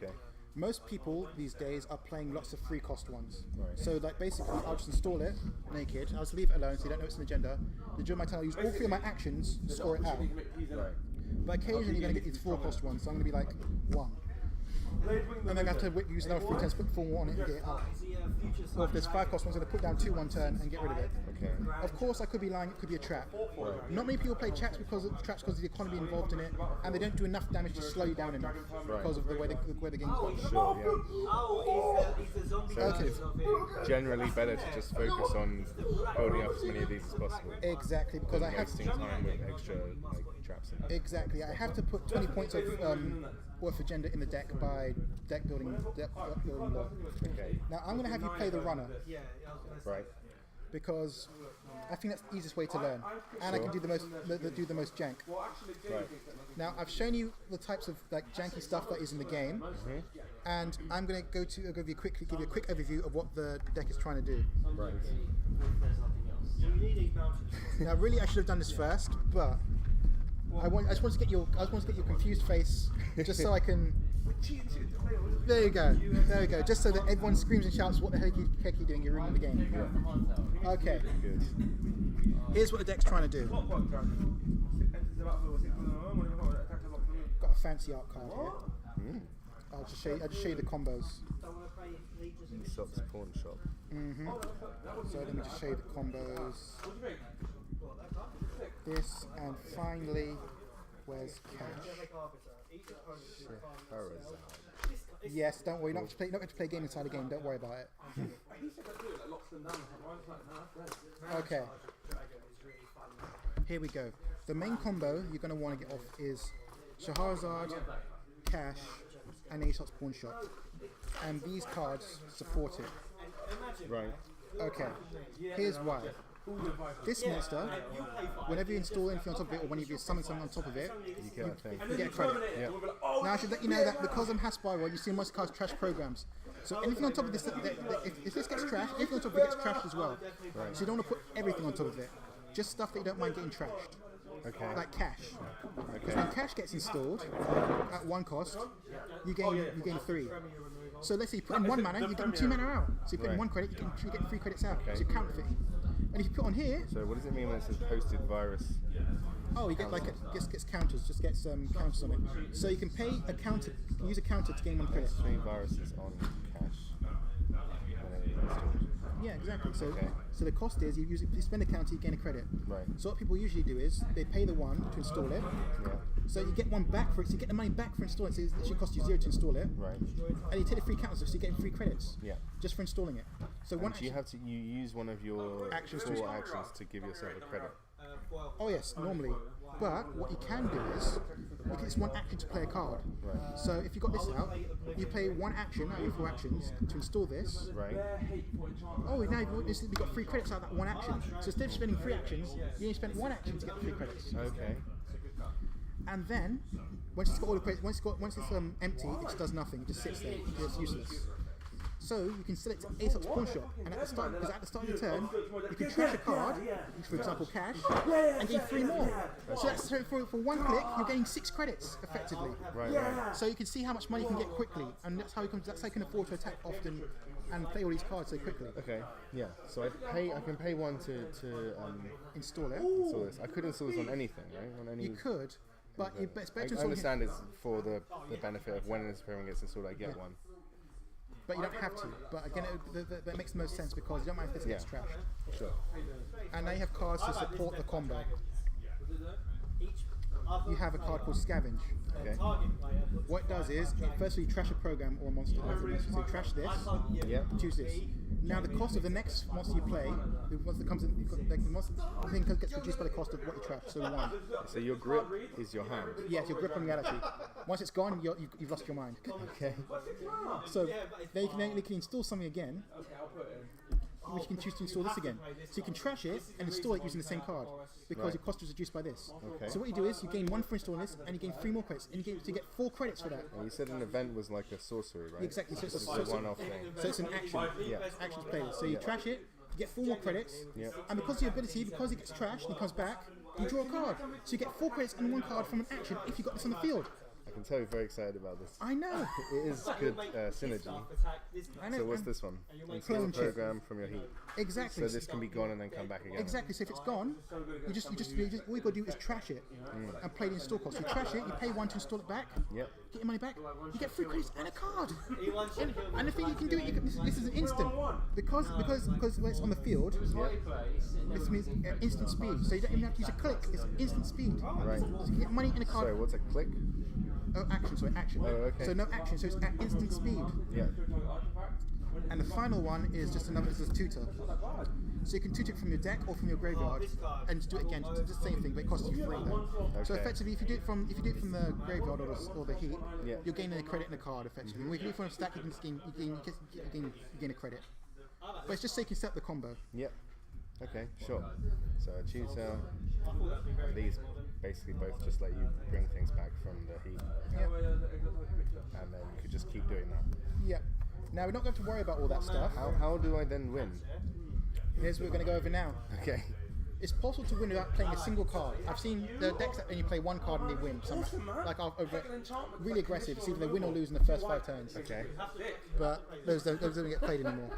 Okay. Most people these days are playing lots of 3 cost ones. Right. So like basically, I'll just install it naked. I'll just leave it alone so you don't know it's an agenda. During my turn, I'll use all 3 of my actions to score it out. Right. But occasionally you're going to get these 4 cost ones, so I'm going to be like 1. And then I have to use another 3 turns, put 4 on it and get it out. Or if there's 5 cost ones, I'm going to put down 2 one turn and get rid of it. Okay. Of course, I could be lying, it could be a trap. Right. Not many people play traps because of the economy involved in it, and they don't do enough damage to slow you down enough because of the way the game's going. Sure. Yeah. So Okay. it's generally better to just focus on building up as many of these as possible. Exactly, because I Than have wasting time with extra like traps. And exactly I have to put 20 points of worth agenda in the deck by deck building law. Okay. Now I'm going to have you play the runner Right. because I think that's the easiest way to learn, and I can do the most jank. Right. Now I've shown you the types of like janky stuff that is in the game, and I'm going to give you a quick overview of what the deck is trying to do. Right. Now really I should have done this first, but I just want to get your confused face just so I can. There you go. Just so that everyone screams and shouts, "What the heck are you doing? You're ruining the game." Okay. Good. Here's what the deck's trying to do. Got a fancy art card here. I'll just show you the combos. Aesop's pawn shop. So let me just show you the combos. This and finally, where's cash? Yes, don't worry. Not going to play a game inside a game. Don't worry about it. Okay. Here we go. The main combo you're going to want to get off is Shahrazad, Cash, and Aesop's Pawn Shop. And these cards support it. Right. Okay. Here's why. This monster, whenever you install anything on top of it, or whenever you summon something on top of it, You get a thing. you get a credit. Yeah. Now I should let you know that because I'm Haspyro, you see most cards trash programs. So anything on top of this, if this gets trashed, anything on top of it gets trashed as well. Right. So you don't want to put everything on top of it. Just stuff that you don't mind getting trashed. Okay. Like cash. Because Okay. when cash gets installed at 1 cost, you gain 3. So let's say you put in 1 mana, you're getting 2 mana out. So you put in Right. 1 credit, you get 3 credits out. Okay. So you're counterfeiting. And if you put on here, So what does it mean when it says posted virus? oh, you get like gets counters, just gets counters on it. So you can pay a counter, you can use a counter to gain 1 credit. 3 viruses on cash. When it installed. Yeah, exactly. So Okay. so the cost is you spend a counter, you gain a credit. Right. So what people usually do is they pay the 1 to install it. Yeah. So you get 1 back for it. So you get the money back for installing it. So it literally costs you 0 to install it. Right. And you take the free counters, so you're getting 3 credits. Yeah. Just for installing it. So one. Do you use one of your Actions 4 to- actions to give yourself a credit? Oh yes, normally. But what you can do is, it's 1 action to play a card. Right. So if you got this out, you play 1 action out of your 4 actions to install this. Right. Oh, now you've got 3 credits out of that 1 action. So instead of spending 3 actions, you only spend 1 action to get 3 credits. Okay. And then, once it's got all the credits, once it's empty, it just does nothing. It just sits there. It's useless. So you can select Aesop's Pawn Shop, and at the start of the turn, you can trash a card, for example cash, and gain 3 more. So that's for 1 click, you're getting 6 credits effectively. Right. So you can see how much money you can get quickly, and that's how you can afford to attack often and play all these cards so quickly. Okay. Yeah. So I can pay 1 to Install it. install this. I could install this on anything, right? On any. You could, but it's better to I install it. understand it's for the benefit of when an experiment gets installed, I get 1. But you don't have to. But again, that makes the most sense because you don't mind if this gets trashed. Sure. And now you have cards to support the combo. You have a card called Scavenge. Okay. What it does is, firstly, you trash a program or a monster. So you trash this, Yeah. choose this. Now the cost of the next monster you play, the monster comes in, the monster thing gets reduced by the cost of what you trash. So 1. So your grip is your hand. Yes, your grip on reality. Once it's gone, you've lost your mind. Okay. So they can install something again. which you can choose to install this again. So you can trash it and install it using the same card because your cost was reduced by this. Okay. So what you do is you gain 1 for installing this, and you gain 3 more credits, and you get 4 credits for that. And you said an event was like a sorcery, right? Exactly. So it's It's a one-off thing. So it's an action. Yeah. Action to play this. So you trash it, you get 4 more credits, and because of your ability, because it gets trashed and it comes back, you draw a card. So you get 4 credits and 1 card from an action if you got this on the field. I can tell you're very excited about this. I know. It is good synergy. I know. So what's this one? Install Clone a chip. program from your heat. Exactly. So this can be gone and then come back again. Exactly. So if it's gone, you just all you got to do is trash it and play the install cost. You trash it, you pay 1 to install it back. Yep. Get your money back. You get 3 credits and a card. And the thing you can do it. This is an instant because when it's on the field, this means instant speed. So you don't even have to use a click. It's instant speed. Right. So you can get money in a card. Sorry, what's a click? Oh, action. Sorry, action. Oh, okay. So no action. So it's at instant speed. Yeah. And the final one is just another tutor. So you can tutor it from your deck or from your graveyard, and just do it again. It's the same thing, but it costs you 3 then. So Okay. effectively, if you do it from the graveyard or the heat, Yeah. you're gaining a credit in a card. Effectively, when you do it from a stack, you can gain a credit. But it's just so you can set up the combo. Yep. Okay, sure. So a tutor. These basically both just let you bring things back from the heat, Yeah. and then you could just keep doing that. Yeah. Now we're not going to worry about all that stuff. How do I then win? Here's what we're going to go over now. Okay. It's possible to win without playing a single card. I've seen the decks that only play 1 card and they win. Some really aggressive. It's either they win or lose in the first 5 turns. Okay. But those don't get played anymore.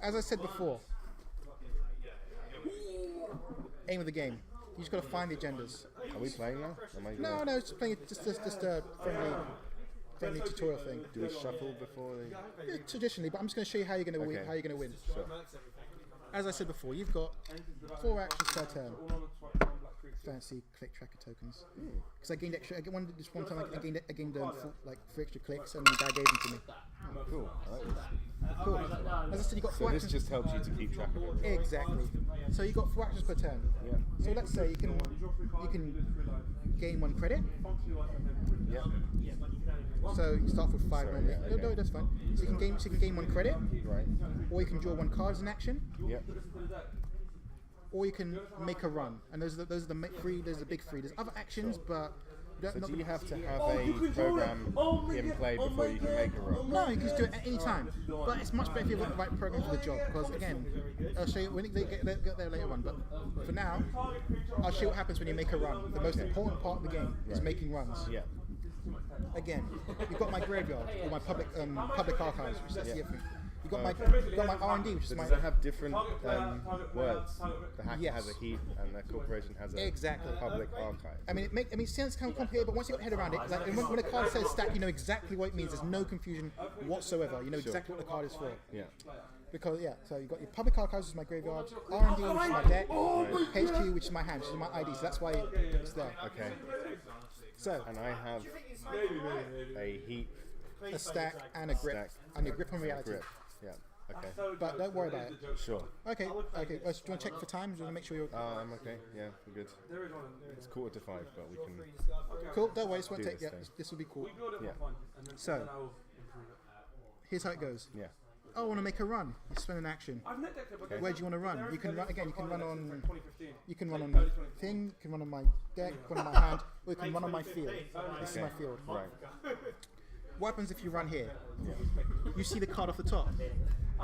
As I said before, aim of the game. You just got to find the agendas. Are we playing now? Am I No, it's just playing just a friendly tutorial thing. Do we shuffle before the... Yeah, traditionally, but I'm just going to show you how you're going to win. Okay. How you're going to win. Sure. As I said before, you've got 4 actions per turn. Fancy click tracker tokens. Because I gained extra. This one time I gained 3 extra clicks, and the guy gave them to me. Cool. I like this. Cool. As I said, you got 4 So this actions. just helps you to keep track of everything. Exactly. So you got 4 actions per turn. Yeah. So let's say you can gain 1 credit. Yeah. So you start with 5 Sorry, normally. yeah, okay. No, that's fine. So you can gain 1 credit, Right. or you can draw 1 card as an action, Yeah. or you can make a run. And those are the free. There's the big 3. There's other actions, but So do you have to have a program in play before you can make a run? no, you can just do it at any time. But it's much better if you've got the right program for the job. Because again, I'll show you when they get there later on. But for now, I'll show you what happens when you make a run. The most important part of the game is making runs. Yeah. Again, you've got my graveyard or my public archives, which is that's the other thing. You've got my R&D, which is So my does it have different words? The hacker Yes. has a heap and the corporation has a Exactly. public archive. I mean, it sounds kind of complicated, but once you get your head around it, like when a card says stack, you know exactly what it means. There's no confusion whatsoever. You know exactly what the card is for. Yeah. Because so you've got your public archives, which is my graveyard, R&D, which is my deck, HQ, which is my hand, which is my ID. So that's why it's there. Okay. So And I have a heap a stack and a grip, stack and your grip on reality. grip. Yeah. Okay. But don't worry about it. Sure. Okay. Do you want to check for time? Do you want to make sure you're I'm okay. Yeah, we're good. It's 4:45, but we can. cool? Don't worry. This won't Do take. this Yeah, thing. this will be cool. Yeah. So here's how it goes. Yeah. Oh, I want to make a run. You spend an action. Where do you want to run? You can run again. You can run on. You can run on thing. You can run on my deck. Run on my hand. Or you can run on my field. This is my field. Right. What happens if you run here? You see the card off the top.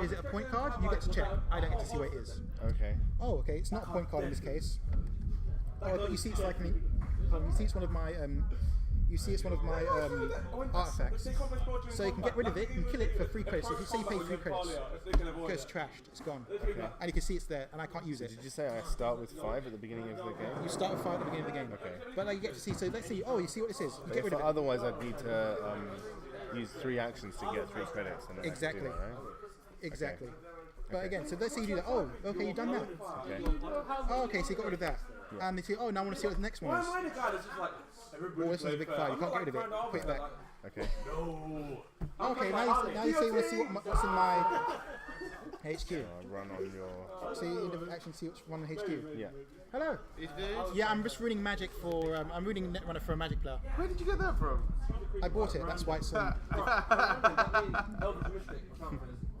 Is it a point card? You get to check. I don't get to see what it is. Okay. Oh, okay. It's not a point card in this case. Oh, but you see, it's like you see, it's one of my artifacts. So you can get rid of it and kill it for 3 credits. So if you say you pay 3 credits, it's trashed. It's gone. And you can see it's there, and I can't use it. Did you say I start with 5 at the beginning of the game? You start with 5 at the beginning of the game. Okay. But like you get to see. So let's see. Oh, you see what this is. You get rid of it. Otherwise, I'd need to use 3 actions to get 3 credits. And then Exactly. I can do that, right? Exactly. But again, so let's say you do that. Oh, okay, you've done that. Okay. Oh, okay, so you got rid of that. And they say, oh, now I want to see what the next one is. Oh, this is a big 5. You can't get rid of it. Put it back. Okay. Okay, now you say you want to see what's in my HQ. I'll run on your. So you never actually see which one in HQ. Yeah. Hello. Yeah, I'm just reading Magic for. I'm reading Netrunner for a Magic player. Where did you get that from? I bought it. That's why it's on.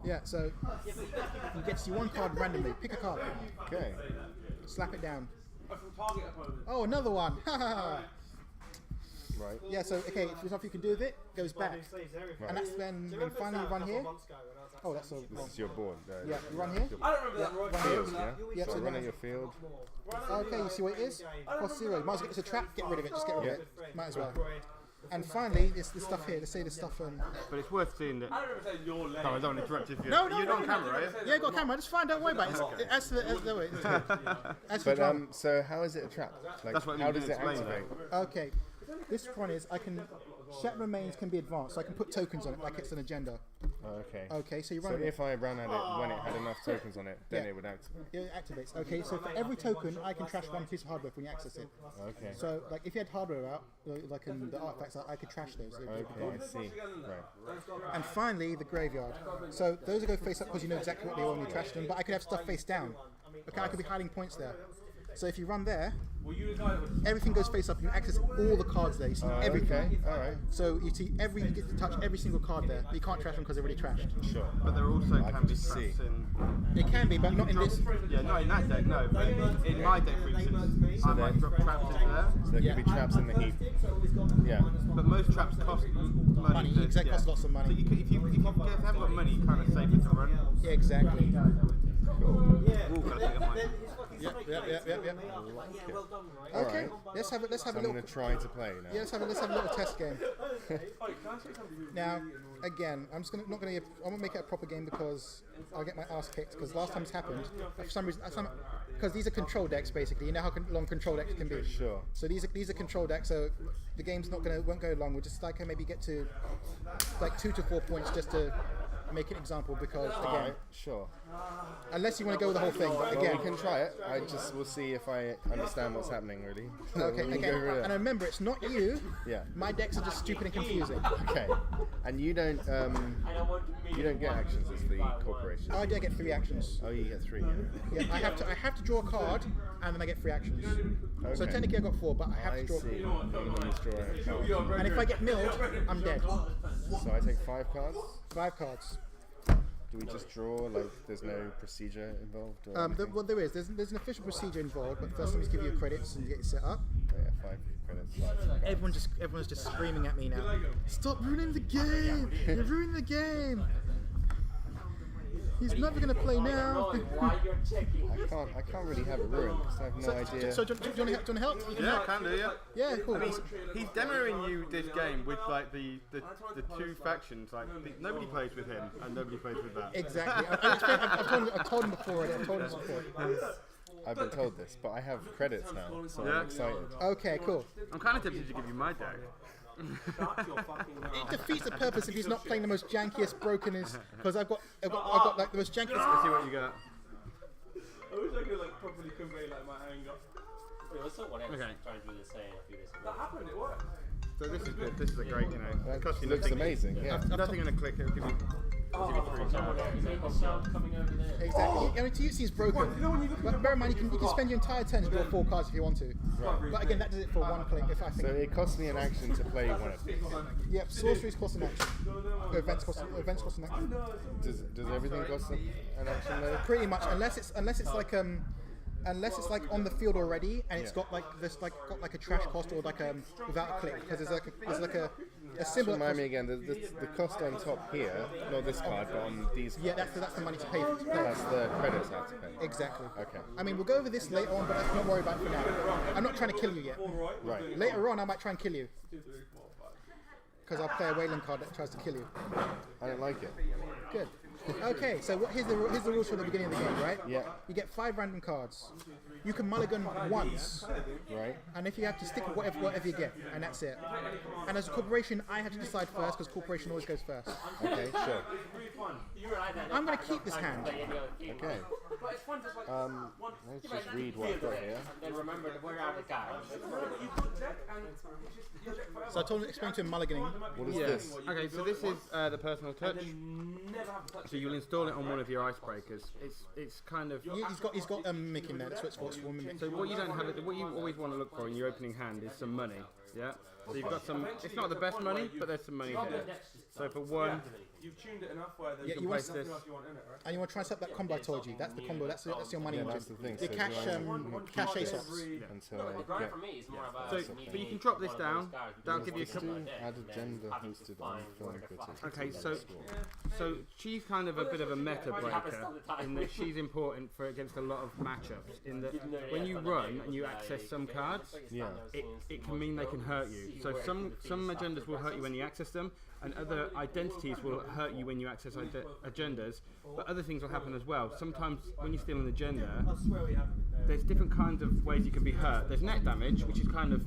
Yeah. So you get to see one card randomly. Pick a card. Okay. Slap it down. From target opponent. Oh, another one. Right. Yeah, so, okay, if there's nothing you can do with it, goes back. And that's when finally you run here. Oh, that's a... This is your board. Yeah, you run here. I don't remember that, Roy. Run here. Field, yeah? Yeah, So so run now- at your field. Okay, you see what it is? Cost 0. Might as well get it's a trap, get rid of it, just get rid of it. Might as well. And finally, it's this stuff here. Let's say this stuff. But it's worth seeing that. I don't remember saying your leg. Oh, I don't interrupt you. No, You're not on camera, are you? Yeah, got a camera. Just fine. Don't worry about it. As to the way. As for But drama. so how is it a trap? Like, That's what how you does it didn't explain, activate? Okay, this one is I can. Chat remains can be advanced, so I can put tokens on it like it's an agenda. Oh, okay. Okay, so you So run it. if I ran at it when it had enough tokens on it, then Yeah. it would activate. It activates. Okay, so for every token, I can trash one piece of hardware when you access it. Okay. So, like, if you had hardware out, like in the artifacts, I could trash those. Okay, I see. Right. And finally, the graveyard. So those are go face up because you know exactly what they are when you trash them. But I could have stuff face down. Okay, I could be hiding points there. So if you run there, Were you the guy that was... everything goes face up. and You access all the cards there. You see everything. Okay, alright. So you see you get to touch every single card there. But you can't trash them because they're already trashed. Sure. But there also I can can be just traps see. in. It can be, but not in this. Yeah, not in that deck, no. But in my deck, for instance, I might drop traps in there. So there could be traps in the heap. Yeah. But most traps cost money. Money, to, exactly, costs lots of money. So you could, if you haven't got money, you kind of save it to run. Yeah, exactly. Ooh, gotta pick up mine. Yep. Okay, Alright. let's have a So I'm little. going to try to play now. Yeah, let's have a little test game. Wait, can I say something really Now, annoying? again, I'm just not gonna. I won't make it a proper game because I'll get my ass kicked. Because last time it's happened, for some reason, because these are control decks basically. You know how long control decks can be. Sure. So these are control decks. So the game's won't go long. We'll just like maybe get to like 2 to 4 points just to make an example. Because again, Alright, sure. unless you want to go with the whole thing, but Well, again. we can try it. We'll see if I understand what's happening, really. Okay, We'll again, go over it. and remember, it's not you. Yeah. My decks are just stupid and confusing. Okay. And you don't get actions as the corporation. I do get 3 actions. Oh, you get 3. Yeah. Yeah, I have to draw a card, and then I get 3 actions. So Okay. technically I got 4, but I have I to draw. see. You can just draw a card. And if I get milled, I'm dead. So I take 5 cards. 5 cards. Do we just draw? Like, there's no procedure involved? Or anything? Well, there is. There's an official procedure involved, but first let me give you your credits and get you set up. Oh, yeah, 5 credits. Everyone's just screaming at me now. Stop ruining the game! You're ruining the game! He's never gonna play now. I can't really have a room because I have no idea. So do you want to help? You can Yeah, help. can do, yeah. Yeah, cool. He's demoing you this game with like the 2 factions. Like nobody plays with him and nobody plays with that. Exactly. I've told him before already. I've told him before. I've been told this, but I have credits now, so Yeah. I'm excited. Okay, cool. I'm kind of tempted to give you my deck. It defeats the purpose if he's not playing the most jankiest, brokenest. Because I've got like the most jankiest. Let's see what you got. I wish I could like properly convey like my anger. Wait, what's that one I was Okay. trying to do the same a few days ago? That happened, it worked. So this is good. This is a great, you know. That It costs you looks nothing. amazing. Yeah. Nothing in a click. It'll give you. Is it the sound coming over there? Exactly. I mean, to you it seems broken. But bear in mind, you can spend your entire turn to draw 4 cards if you want to. But again, that does it for 1 click. If I So think. it costs me an action to play one of these. Yep, sorceries cost an action. Events cost an action. Does everything cost an action though? Pretty much, unless it's like on the field already and it's got like a trash cost or like without a click because there's like a symbol. Remind me again, the cost on top here, not this card, but on these Yeah, cards. that's the money to pay. That's the credits I have to pay. Exactly. Okay. I mean, we'll go over this later on, but let's not worry about it for now. I'm not trying to kill you yet. Right. Later on, I might try and kill you. Because I'll play a Wayland card that tries to kill you. I don't like it. Good. Okay, so here's the rules for the beginning of the game, right? Yeah. You get 5 random cards. You can mulligan once, Right. and if you have to stick with whatever you get, and that's it. And as a corporation, I have to decide first because corporation always goes first. Okay. Sure. I'm going to keep this hand. Okay. Let's just read what I've got here. Then remember that we're out of cards. So I told him, explain to him mulliganing. What is this? Okay, so this is the personal touch. So you'll install it on one of your icebreakers. It's kind of. He's got Mimic in there. That's what it's for. Mimic. So what you don't have, what you always want to look for in your opening hand is some money. Yeah. So you've got some. It's not the best money, but there's some money here. So for 1, you've tuned it enough where there's Yeah, you want nothing else you want in it, right? And you want to try and set up that combo I told you. That's the combo. That's your money Yeah, engine. that's the thing. The So cash, do I cash ASOPs. until I Grind get for me is more about So, but you can drop this down. That'll give you a couple. add agenda hosted on film critic. Okay, so she's kind of a bit of a meta breaker in that she's important for against a lot of matchups. In that when you run and you access some cards, Yeah. it can mean they can hurt you. So some agendas will hurt you when you access them, and other identities will hurt you when you access agendas. But other things will happen as well. Sometimes when you steal an agenda, there's different kinds of ways you can be hurt. There's net damage, which is kind of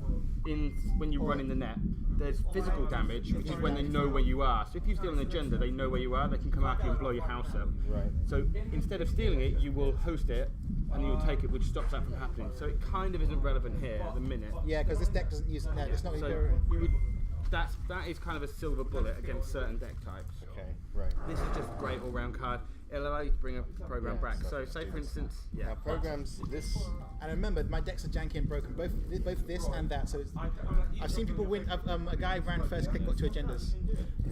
in when you run in the net. There's physical damage, which is when they know where you are. So if you steal an agenda, they know where you are. They can come after you and blow your house up. Right. So instead of stealing it, you will host it, and you'll take it, which stops that from happening. So it kind of isn't relevant here at the minute. Yeah, because this deck doesn't use net. It's not So even. you would, that is kind of a silver bullet against certain deck types. Okay, right. This is just a great all-round card. It'll allow you to bring a program back. So say for instance, yeah. Now programs this. And remember, my decks are janky and broken. Both this and that. So I've seen people win. A guy ran first click, got 2 agendas.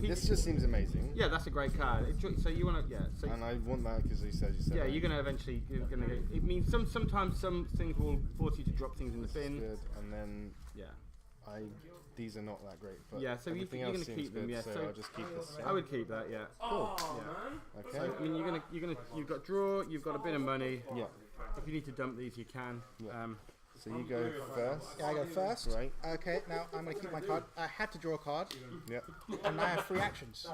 This just seems amazing. Yeah, that's a great card. So you want to, yeah. So And I want that because you said. yeah, you're gonna eventually. You're gonna get, it means sometimes some things will force you to drop things in the bin. Good. And then Yeah. these are not that great. But Yeah, so everything you're else gonna seems keep them, good, yeah, So so- I'll just keep this. I would keep that. Yeah. Cool. Yeah. Okay. So I mean, you've got draw. You've got a bit of money. Yeah. If you need to dump these, you can. Yeah. So you go first. Yeah, I go first. Right. Okay, now I'm going to keep my card. I had to draw a card, Yep. and now I have 3 actions.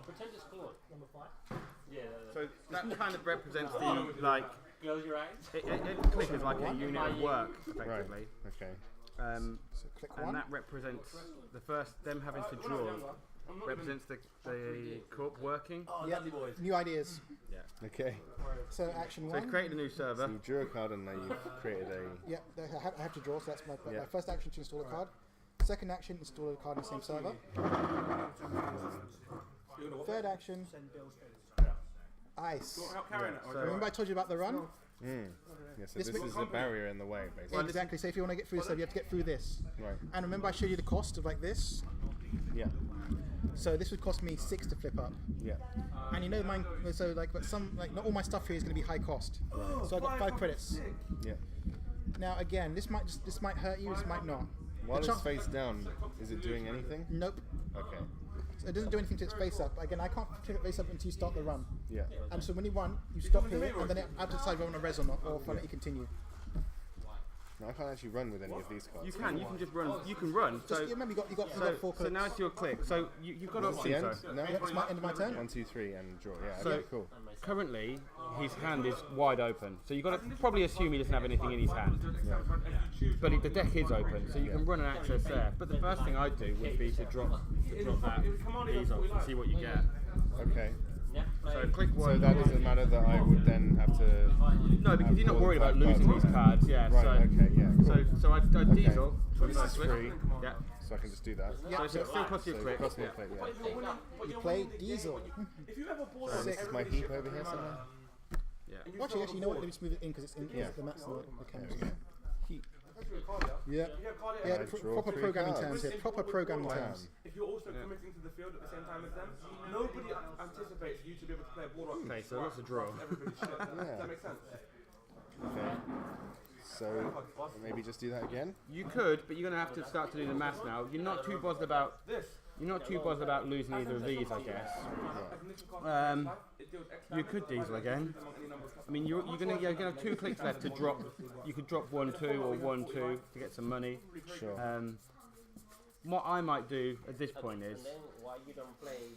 Pretend it's cool. Number 5? Yeah. So that kind of represents the like. Close your eyes. It click is like a unit of work Right. effectively. Okay. So click And 1. that represents the first them having to draw represents the corp working. Yeah, new ideas. Yeah. Okay. So action So 1. it's created a new server. So you drew a card and now you've created a. Yeah, I have to draw, so that's my Yeah. first action to install a card. Second action, install a card in the same server. Third action, ice. Remember I told you about the run? Yeah. So This this is a barrier in the way, basically. Exactly, so if you want to get through this, you have to get through this. Right. And remember I showed you the cost of like this? Yeah. So this would cost me 6 to flip up. Yeah. And you know mine, so like, but not all my stuff here is going to be high cost. So I got 5 credits. Yeah. Now again, this might hurt you, this might not. While The it's face down, is it doing anything? Nope. Okay. So it doesn't do anything to its face up. Again, I can't flip it face up until you start the run. Yeah. And so when you run, you stop here, and then I have to decide whether I want to res or not, or if I let you continue. No, I can't actually run with any of these cards. You can just run. You can run. Just, So remember, you got 4 so clicks. now it's your click. So you've got What's the end? options. No. Yep, it's my end of my turn. 1, 2, 3, and draw. Yeah. So Okay. Cool. currently his hand is wide open. So you've got to probably assume he doesn't have anything in his hand. But the deck is open, so you can run and access there. But the first thing I'd do would be to drop that ease off and see what you get. Okay. So click So 1. that doesn't matter that I would then have to. No, because you're not pull worried about 5 losing cards these cards. Yeah. Right. So Okay. Yeah. Cool. so I'd diesel. So this is free. Yeah. So I can just do that. So it still costs you a So click. it costs me a Yeah. click. Yeah. You play Diesel. So this is my heap over here somewhere. Yeah. Actually, you know what? Let me smooth it in because it's in Yeah. the maps and the cameras. There Heat. Yeah. Yeah, I draw proper 3 programming cards. terms here. Proper programming Wow. terms. If you're also committing to the field at the same time as them, nobody anticipates you to be able to play a ball. Okay, so that's a draw. Everybody's shit. Does Yeah. that make sense? Okay. So maybe just do that again. You could, but you're going to have to start to do the maths now. You're not too bothered about. You're not too bothered about losing either of these, I guess. You could diesel again. I mean, you're going to have 2 clicks left to drop. You could drop 1, 2 or 1, 2 to get some money. Sure. What I might do at this point is,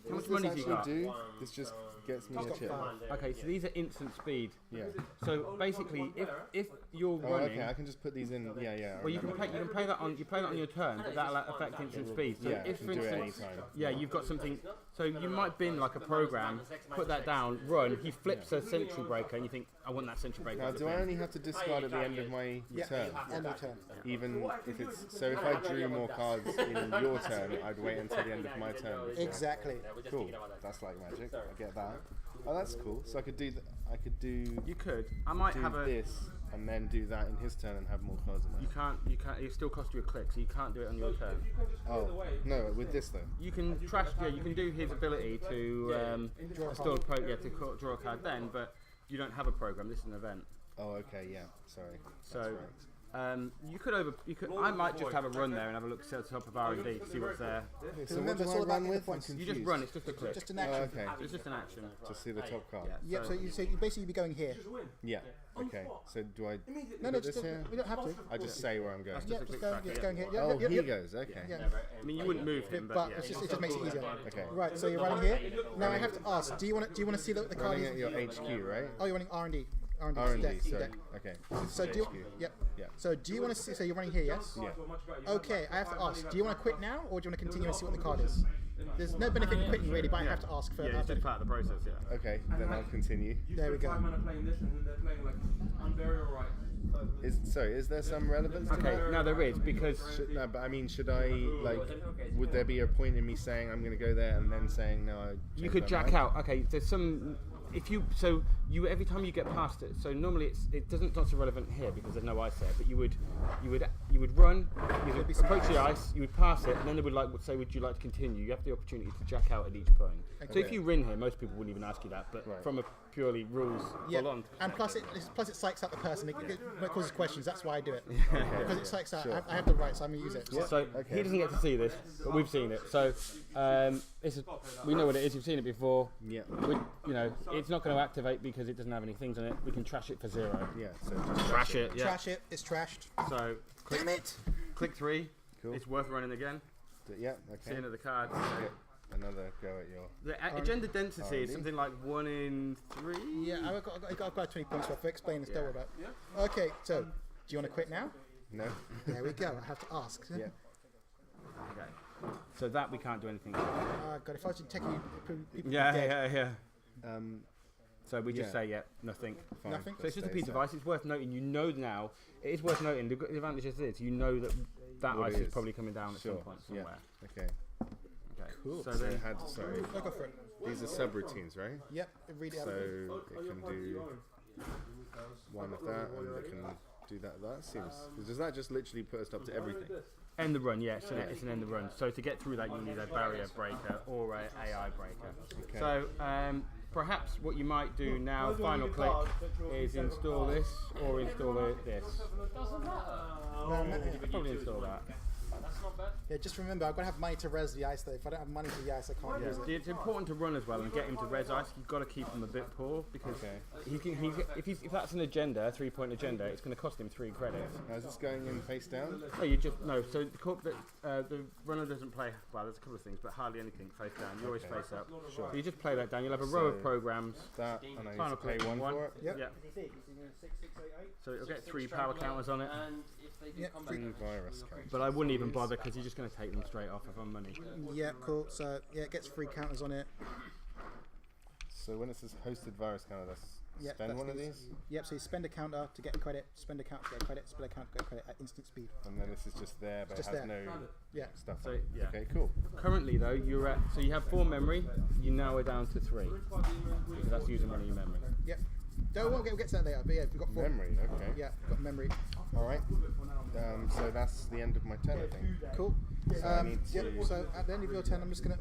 how much money have you Actually got? do? This just gets me a chip. Okay, so these are instant speed. Yeah. So basically, if you're Oh, running, okay. I can just put these in. Yeah, yeah. I well, you can remember. play that on your turn, but that'll affect instant speed. So Yeah, I if, can for do it instance, anytime. yeah, you've got something. So you might bin like a program, put that down, run. He flips a sentry breaker, and you think, I want that sentry breaker. Now, to do I bin. only have to discard at the end of my turn? End of turn. Even if it's so, if I drew more cards in your turn, I'd wait until the end of my turn. Exactly. Cool. That's like magic. I get that. Oh, that's cool. So I could do. I could do. You could. I might do have a. this and then do that in his turn and have more cards in You hand. can't. It still costs you a click, so you can't do it on your turn. Oh, no, with this though. You can trash. Yeah, you can do his ability to install to draw a card then, but you don't have a program. This is an event. Oh, okay, yeah. Sorry. So That's right. you could. I might just have a run there and have a look at the top of R&D to see what's there. Okay, so what remember, do it's I all about run getting with? the points. I'm You just confused. run. It's just a click. Just an Oh, action. okay. It's just an action. To see the top card. Yeah. Yep. So you basically be going here. Yeah. Okay. So do I No, put just this here? we don't have to. I just say where I'm going. That's Yeah, just a just quick going, track, just yeah. going here. Yep, Oh, yep, he yep. goes. Okay. Yeah. I mean, you wouldn't move him, But but yeah. it just makes it easier. Okay. Right. So you're running here. Now I have to ask. Do you want to see the card? Running at your HQ, right? Oh, you're running R&D. R&D. deck, Sorry. deck. Okay. So do you? HQ. Yep. Yeah. So do you want to see? So you're running here, yes? Yeah. Okay. I have to ask. Do you want to quit now, or do you want to continue and see what the card is? There's no benefit in quitting really, but I have to ask for. Yeah, it's just part of the process. Yeah. Okay. Then I'll continue. There we go. Men are playing this and they're playing like, I'm very alright. Is there some relevance to Okay. that? Now there is because No, but I mean, should I would there be a point in me saying I'm going to go there and then saying no? you could jack out. Okay. There's some. If you every time you get past it. So normally it's not so relevant here because there's no ice there. But you would run. You would approach the ice. You would pass it, and then they would say, "Would you like to continue?" You have the opportunity to jack out at each point. So if you win here, most people wouldn't even ask you that. But Right. from a purely rules Yeah. full on. And plus it psychs out the person. It causes questions. That's why I do it. Because it psychs out. I have the right, so I'm gonna use it. So Okay. he doesn't get to see this, but we've seen it. So we know what it is. You've seen it before. Yeah. It's not going to activate because it doesn't have any things on it. We can trash it for 0. Yeah. So just Trash it. Yeah. Trash it. It's trashed. So Damn it! click 3. Cool. It's worth running again. Yeah. Okay. Seeing of the cards. Another go at your. The agenda density is R&D. something like 1 in 3. Yeah, I've got 20 points worth. Explain this. Don't worry about it. Okay, so do you want to quit now? No. There we go. I have to ask. Yeah. Okay. So that we can't do anything with. God, if I was to take you, people Yeah, would be dead. yeah. So we just Yeah. say nothing. Fine. Nothing? So it's just a Stay piece of set. ice. It's worth noting. Now it is worth noting. The advantage is this: you know that What ice it is is. probably coming down at Sure. some point Yeah. somewhere. Okay. Okay. Cool. So So then it had. Sorry. Oh, go for it. These are subroutines, right? Yep, read it out. So it can do one of that, and it can do that. That seems. Does that just literally put a stop to everything? end the run. Yeah, it's an end the run. So to get through that, you need a barrier breaker or a AI breaker. Okay. So perhaps what you might do now, final click, is install this or install this. Doesn't matter. Probably install that. That's not bad. Yeah, just remember, I've got to have money to res the ice though. If I don't have money for the ice, I can't use it. It's important to run as well and get him to res ice. You've got to keep him a bit poor because if that's an agenda, a 3-point agenda, it's going to cost him 3 credits. Now, is this going in face down? No. So the runner doesn't play. Well, there's a couple of things, but hardly anything face down. You always face up. Sure. So you just play that down. You'll have a row of So- programs. That, and I need Final to pay click one for it? Yep. Yeah. So it'll get 3 power counters on it. And if they do Yep. come back, 3 virus counters. But I wouldn't even bother because you're just going to take them straight off if I'm money. Yeah, cool. So yeah, it gets 3 counters on it. So when it says hosted virus counter, that's Yep, spend that's one of these. these? Yep. So you spend a counter to get credit, spend a counter to get credit, spend a counter to get credit at instant speed. And then this is just there, but Just it has there. no Yeah. stuff So on it. yeah. Okay, cool. Currently though, you're at so you have 4 memory. You now are down to 3 because that's using one of your memory. Yep. We'll get to that later. But yeah, we've got 4. Memory, okay. Yeah, we've got memory. Alright. So that's the end of my turn, I think. Cool. So I need Yep. to So at the end of your turn, I'm just gonna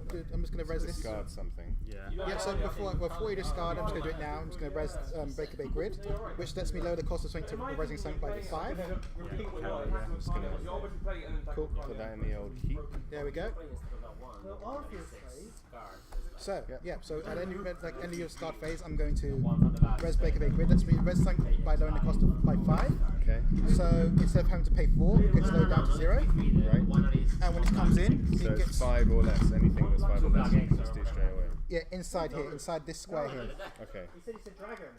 res this. discard something. Yeah. Yeah, so before you discard, I'm just going to do it now. I'm just going to res Breakaway Grid, which lets me lower the cost of something to resing something by 5. I'm just going to Cool. put that in the old heap. There we go. So, yeah, so at any end of your start phase, I'm going to res Breakaway Grid. Lets me res something by lowering the cost by 5. Okay. So instead of having to pay 4, it gets lowered down to 0. Right. And when it comes in, So it it's gets 5 or less. Anything that's 5 or less, you can just do straight away. inside here, inside this square here. Okay.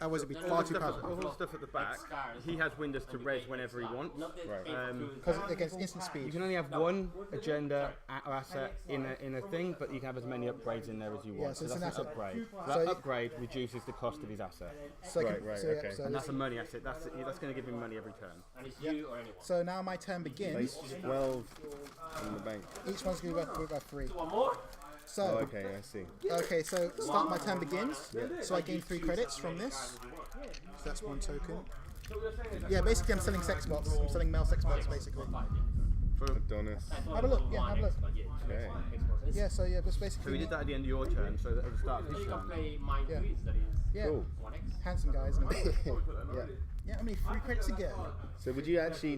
Otherwise, it'd be All far the too stuff, powerful. all the stuff at the back, he has windows to res whenever he wants. Right. Because it gets instant You speed. can only have one agenda or asset in a thing, but you can have as many upgrades in there as you want. Yeah, so it's that's an an asset. upgrade. So That it- upgrade reduces the cost of his asset, So, I can- Right, so, yeah, okay. so and this- that's a money asset. That's going to give him money every turn. and it's you or anyone. so now my turn begins. Place 12 in the bank. Each one's going to be worth 3. One more? So, Oh, okay, I see. okay, so start my turn begins. So I gain 3 credits from this. So that's 1 token. Yeah, basically I'm selling sex bots. I'm selling male sex bots, basically. Adonis. Have a look, yeah, have a look. Okay. Yeah, so yeah, that's So basically... we did that at the end of your turn, so that at the start of his turn. Yeah. Yeah, Cool. handsome guys. Isn't it? Yeah. Yeah, how many free credits to get? So would you actually I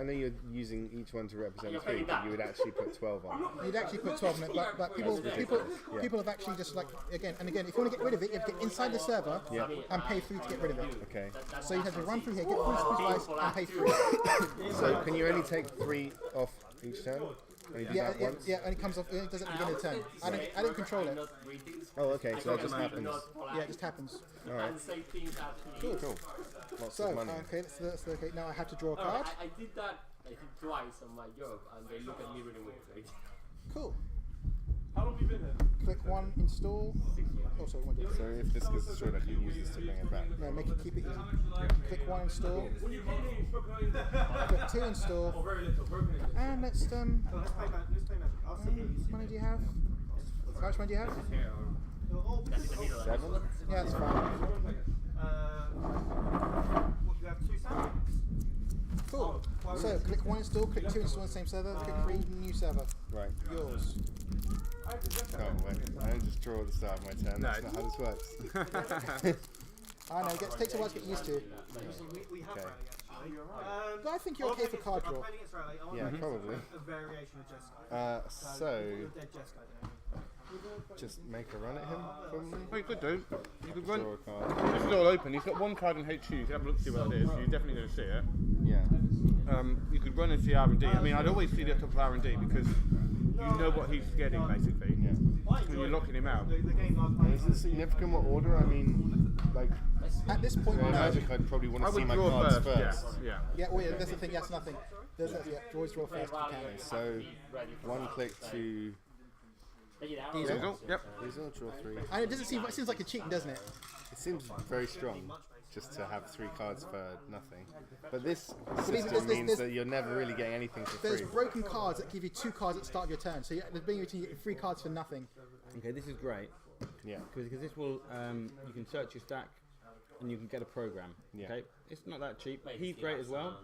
know you're using each one to represent 3, but you would actually put 12 on. You'd actually put 12 on it, but people have actually just like, again, if you want to get rid of it, you have to get inside the server and pay 3 to get rid of it. Okay. So you have to run through here, get 3 supplies and pay 3. So can you only take 3 off each turn? Only do that once? Yeah, and it comes off, it does it at the beginning of the turn. I don't control it. Oh, okay, so that just happens. Yeah, it just happens. Alright. Cool. Lots So, of money. okay, that's okay. Now I have to draw a card. I did that I think twice on my job, and they look at me really weird. Like, Cool. How long have you been here? Click 1, install. Oh, sorry, what am I doing? So if this gets destroyed, I can use this to bring it back. No, keep it easy. Click 1, install. When you came in, you spoke about it. Click 2, install. Oh, very little, broken English. And let's Let's play magic. I'll see you. how much money do you have? How much money do you have? 7? Yeah, that's fine. What, you have 2 sounds? Cool. So click 1, install. Click 2, install on the same server. Click 3, new server. Right. Yours. Oh, wait. I don't just draw at the start of my turn. That's not how this works. I know, it takes a while to get used to. We have Okay. rally actually. But I think you're okay for card draw. I'm playing against rally. I want Yeah, to probably. a variation of Jesco. So, You're dead Jesco. just make a run at him, probably. Well, you could do. You could run. Draw a card. This is all open. He's got 1 card in HQ. You can have a look to see what it is. You're definitely going to see it. Yeah. You could run and see R&D. I mean, I'd always see the top of R&D because you know what he's getting basically. Yeah. When you're locking him out. The game I've And played. is it significant what order? I mean, like, At this point, in no. Magic, I'd probably want I to see would my draw cards first. first. Yeah. Yeah, well, yeah, that's the thing. That's nothing. There's always draw first. If you can. So, 1 click to Diesel. Yep. these all draw 3. And it seems like a cheating, doesn't it? It seems very strong just to have 3 cards for nothing. But this even system means there's- that you're never really getting anything for There's free. broken cards that give you 2 cards at the start of your turn. So there's being between 3 cards for nothing. Okay, this is great Yeah. because this will you can search your stack and you can get a program. Yeah. Okay, it's not that cheap. He's great as well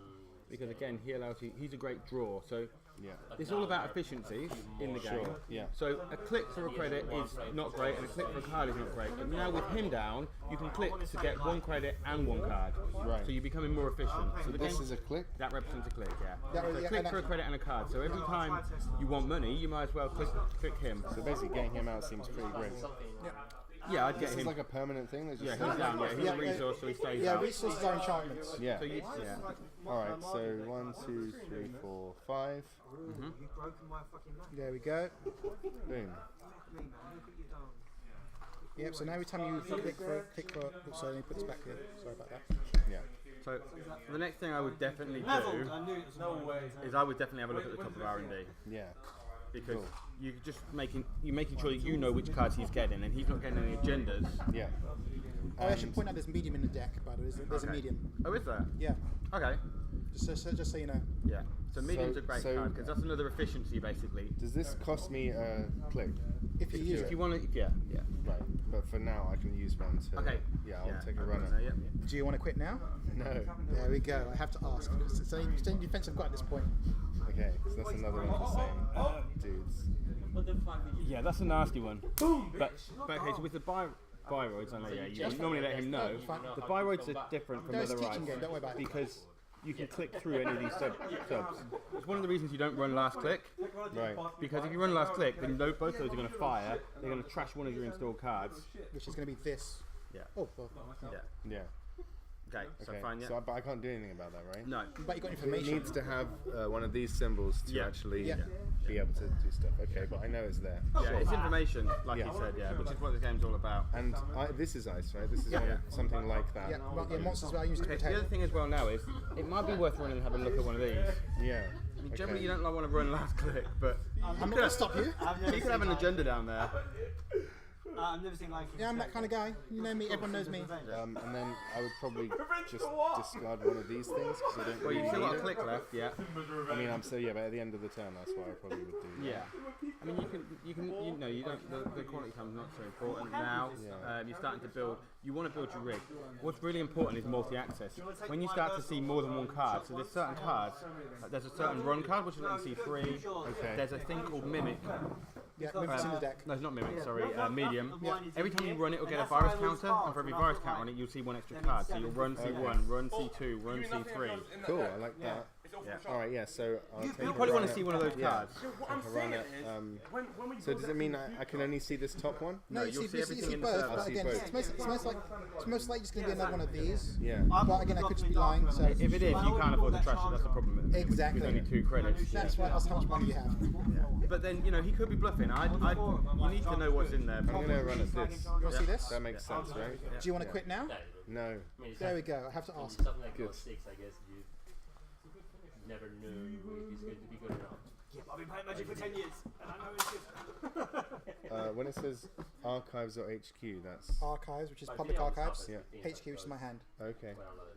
because again he allows you. He's a great draw. So Yeah. it's all about efficiencies in the game. Sure. Yeah. So a click for a credit is not great, and a click for a card is not great. But now with him down, you can click to get 1 credit and 1 card. Right. So you're becoming more efficient. So the This game is a click. that represents a click, yeah. Yeah, So yeah, click and for a credit and a card. So every time you want money, you might as well click him. So basically, getting him out seems pretty great. Yeah, I'd get This is him. like a permanent thing. That just Yeah, he's down. Yeah, he's a resource, so he stays Yeah, out. resources are enchantments. Yeah. So yeah. All right. So 1, 2, 3, 4, 5. You've broken my fucking neck. There we go. Boom. Me, man. Look at you done. Yep. So now every time you click for, oops, sorry, let me put this back here. Sorry about that. Yeah. So the next thing I would definitely do I knew it was no way. is I would definitely have a look at the top of R&D Yeah. because Cool. you're just making sure that you know which cards he's getting and he's not getting any agendas. Yeah. Oh, I should point out there's medium in the deck, by the way. There's a Okay. medium. Oh, is there? Yeah. Okay. Just so you know. Yeah. So medium's a great so- card because that's another efficiency basically. Does this cost me a click? If you use If it. you want to, yeah. Right. But for now, I can use one to. Okay. Yeah. I'll take a run at. Yeah. Do you want to quit now? No. There we go. I have to ask. It's the only defense I've got at this point. Okay. So that's another one of the same dudes. Yeah, that's a nasty one. But okay, so with the biroids, I know, yeah, you normally let him know. The biroids are different from No, it's the a other teaching rights game, don't worry about it. because you can click through any of these subs. It's one of the reasons you don't run last click Right. because if you run last click, then both those are going to fire. They're going to trash one of your installed cards. Which is going to be this. Yeah. Oh, well. Yeah. Yeah. Okay. So Okay. fine. Yeah. So, but I can't do anything about that, right? No. But you got It information. needs to have one of these symbols to Yeah. actually Yeah. be able to do stuff. Okay, but I know it's there. Yeah, it's information, like Yeah. you said. Yeah, which is what the game's all about. And this is ice, right? This is Yeah. something like that. Yeah, monsters are used to Okay, so the other protect. thing as well now is it might be worth running and have a look at one of these. Yeah. I mean, generally you don't want to run last click, but I'm not going to stop you. you could have an agenda down there. I've never seen like. Yeah, I'm that kind of guy. You know me, everyone knows me. And then I would probably just discard one of these things because I don't Well, really you've still got need a it. click left, yeah. I mean, I'm still, yeah, but at the end of the turn, that's what I probably would do. Yeah. I mean, you know, you don't. The quality time's not so important now. You're starting to build. You want to build your rig. What's really important is multi-access. When you start to see more than one card, so there's certain cards. There's a certain run card which will let you see 3. Okay. There's a thing called Mimic. Yeah, Mimics in the deck. No, it's not Mimic, sorry, Medium. Every time you run it, it'll get a virus counter, and for every virus counter on it, you'll see 1 extra card. So you'll run C1, run C2, run C3. Cool, I like that. Alright, yeah, so I'll take You a probably want run to see at- one of those yeah, cards. take a run at, so does it mean I can only see this top one? No, you you'll see, see you everything see in the both, server. but I see again, both. it's most likely just going to be another one of these. Yeah. But again, I could just be lying, so If it is, you can't afford to trash it. That's the problem. Exactly. With only 2 credits. that's why that's how much money you have. But then you know he could be bluffing. You need to know what's in there. I'm going to run at this. You want to see this? That makes sense, right? Do you want to quit now? No. There we go. I have to ask. Something like Good. 6, I guess. You never knew if he's going to be good or not. Yeah, I've been playing Magic for 10 years, and I know it's good. When it says archives or HQ, that's... Archives, which is public archives. Yeah. HQ, which is my hand. Okay,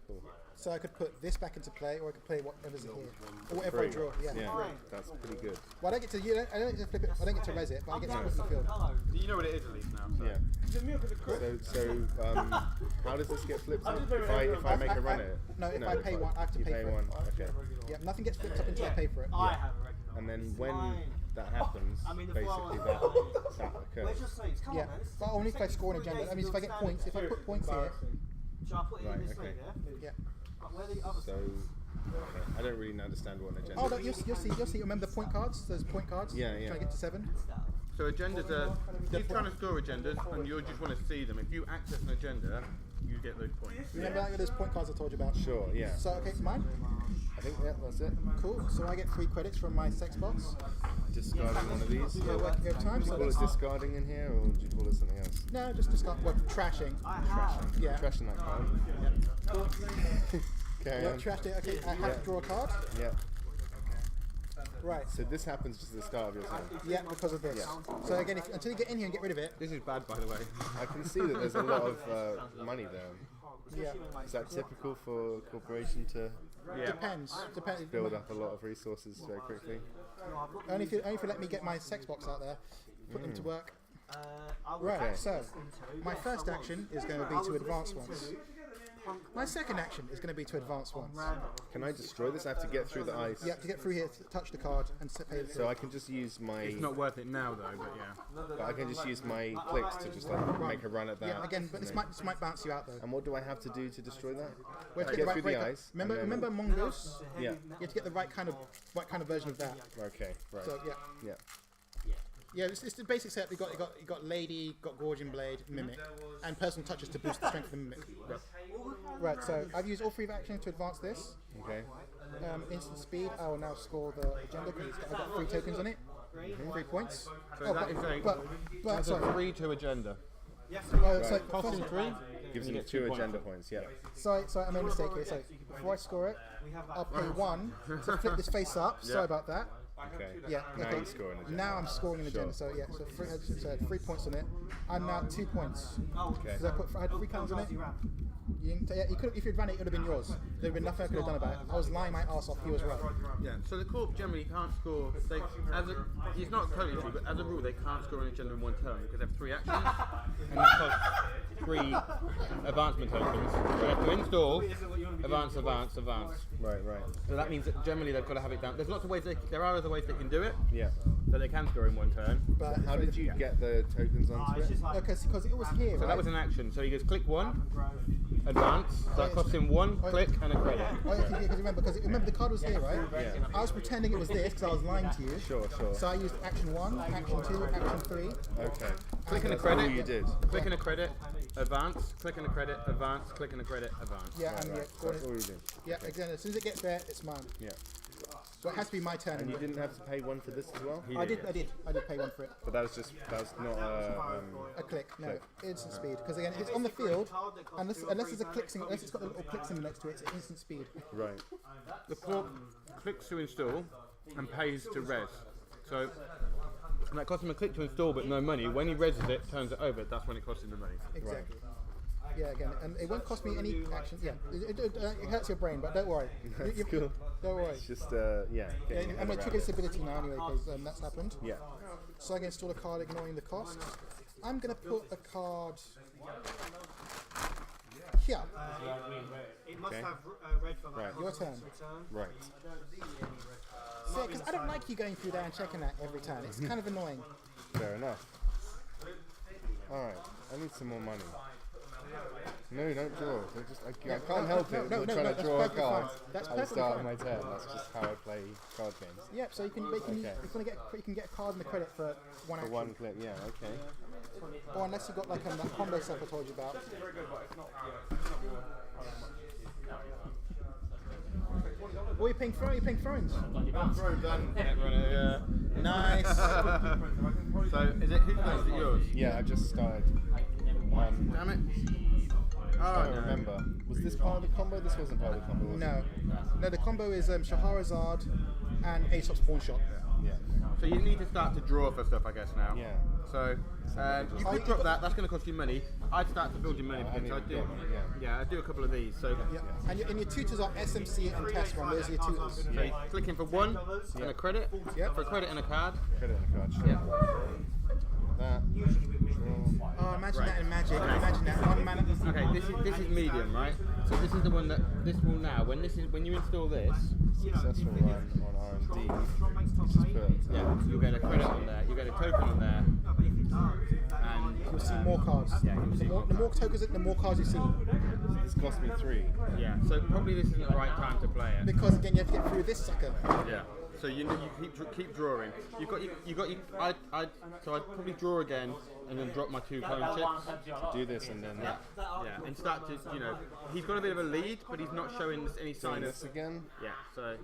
cool. So I could put this back into play, or I could play whatever's here, or whatever I draw. Yeah. Yeah, that's pretty good. Well, I don't get to. I don't get to flip it. I don't get to res it, but I get to put it in the field. Hello. You know what it is at least now. So. Yeah. So how does this get flipped up? If I make a run at it? No, if I pay one, I have to You pay pay for one, it. okay. Yeah, nothing gets flipped up until I pay for it. I have a regular. And then when that happens, mean, the basically flower- that Where's occurs. your sleeves? Come Yeah, on, man. This is but only if I score an 3 agenda. days I mean, if I get until points, if I put points here, Shall I put it Right, in this okay. sleeve, yeah? yeah. Where are the other So, sleeves? okay. I don't really understand what an agenda Oh, no, is. you'll see. Remember the point cards? Those point cards. Yeah, yeah. Trying to get to 7. So agendas are. You're trying to store agendas, and you just want to see them. If you access an agenda, you get those points. Remember those point cards I told you about? Sure, yeah. So okay, it's mine. I think that's it. Cool. So I get 3 credits from my sex box. Discarding one of these. Yeah, working over time. Do you So call it that's discarding in here, or do you call it something else? no, just discard. Well, trashing. Trashing. Yeah. Trashing that card. Cool. Carry Yeah, on. trashed it. Okay, I have to draw a card. Yeah. Right. So this happens just at the start of your turn. Yeah, because of this. So again, until you get in here and get rid of it, This is bad, by the way. I can see that there's a lot of money there. yeah, Is that typical for a corporation to Yeah. depends. build up a lot of resources very quickly? Only if you let me get my sex box out there, put them to work. Right. Okay. So my first action is going to be to advance once. My second action is going to be to advance once. Can I destroy this? I have to get through the ice. You have to get through here, to touch the card, and pay the So I can just use my. It's not worth it now, though. But yeah. But I can just use my clicks to just like make a run at that. Yeah, again, but this might bounce you out though. And what do I have to do to destroy that? We have to Get get through the the right break. ice. and then- Remember Mongoose? Yeah. You have to get the right kind of version of that. Okay. Right. So yeah. Yeah. Yeah, it's the basic setup. You got Lady, got Gorgon Blade, Mimic, and personal touches to boost the strength of the Mimic. Right, so I've used all 3 actions to advance this. Okay. Instant speed. I will now score the agenda because I've got 3 tokens on it. 3 points. So that is a. But That's a sorry. 3-2 agenda. So Costing first- 3. Gives You them get 2 2 points. agenda points. Yeah. Sorry, I made a mistake here. So before I score it, I'll pay 1 to flip this face up. Sorry about that. Okay. Yeah. Now okay. you score an agenda. Now I'm scoring an agenda. So yeah, so 3 points on it. I'm now 2 points. Okay. Because I had 3 cards on it. You could, if you'd run it, it would have been yours. There'd have been nothing I could have done about it. I was lying my ass off. He was right. Yeah. So the corp generally can't score. It's not totally true, but as a rule, they can't score an agenda in one turn because they have 3 actions and they cost 3 advancement tokens. So they have to install, advance. Right. So that means that generally they've got to have it down. There's lots of ways. There are other ways they can do it. Yeah. That they can score in one turn. But How did you get the tokens onto it? because it was here. So right? that was an action. So he goes click 1, advance. So that costs him 1 click and a credit. Oh, yeah, because remember the card was here, right? Yeah. I was pretending it was this because I was lying to you. Sure. So I used action 1, action 2, action 3. Okay. Click and a That's all credit. you did. Click and a credit, advance. Click and a credit, advance. Click and a credit, advance. Yeah, and Right. yeah, So that's all you did. yeah. Again, as soon as it gets there, it's mine. Yeah. So it has to be my turn. And you didn't have to pay 1 for this as well? I did pay 1 for it. But that was not A click, no, instant speed. Because again, it's on the field, unless there's a click symbol, unless it's got a little click symbol next to it, it's instant speed. right. The corp clicks to install and pays to res. So And that costs him a click to install, but no money. When he reses it, turns it over, that's when it costs him the money. Exactly. Yeah, again, and it won't cost me any action. Yeah, it hurts your brain, but don't worry. That's cool. Don't worry. It's just, Yeah, I'm going to trigger this ability now anyway, because that's happened. Yeah. So I can install a card ignoring the cost. I'm going to put a card here. It must Okay. have red for that. Right. Your turn. Right. So, because I don't like you going through there and checking that every turn. It's kind of annoying. Fair enough. Alright, I need some more money. No, don't draw. I can't help it. no, I'm trying to that's draw a perfectly card fine. That's at the perfectly start of fine. my turn. That's just how I play card games. Yep. So you can Okay. you can get a card in the credit for one For action. one click, yeah, okay. Or unless you've got like that combo stuff I told you about. What are you paying for? Are you paying thrones? Netrunner, yeah. Nice. So, is it whose turn? Is it yours? Yeah, I just started. Damn it. Oh, I don't no. remember. Was this part of the combo? This wasn't part of the combo, was No. it? No, the combo is Shahrazad and Aesop's Pawn Shop. Yeah. So you need to start to draw for stuff, I guess, now. Yeah. So, you could drop that, that's going to cost you money. I'd start to build your money, I because I need do, to get money, yeah, I do a couple of these. So, Yeah. And your tutors are SMC and Test Run. Those are your tutors. so you're clicking for one and a credit, Yep. for a credit and a card. Credit and a card, sure. Yeah. That. Draw. Oh, imagine that in Magic. Imagine that. One mana. Okay, this is medium, right? So this is the one that this will now. When you install this, Successful run on R&D. Just put, yeah, you'll get a credit on there, you'll get a token on there, and You'll see more cards. Yeah, you'll see The more tokens, the more cards you see. this cost me 3. yeah. So probably this isn't the right time to play it. Because again, you have to get through this sucker. Yeah. So you keep drawing. You've got you. So I'd probably draw again and then drop my 2 clone chips. Do this and then Yeah, and start to he's got a bit of a lead, but he's not showing any do sign of. this again. Yeah, so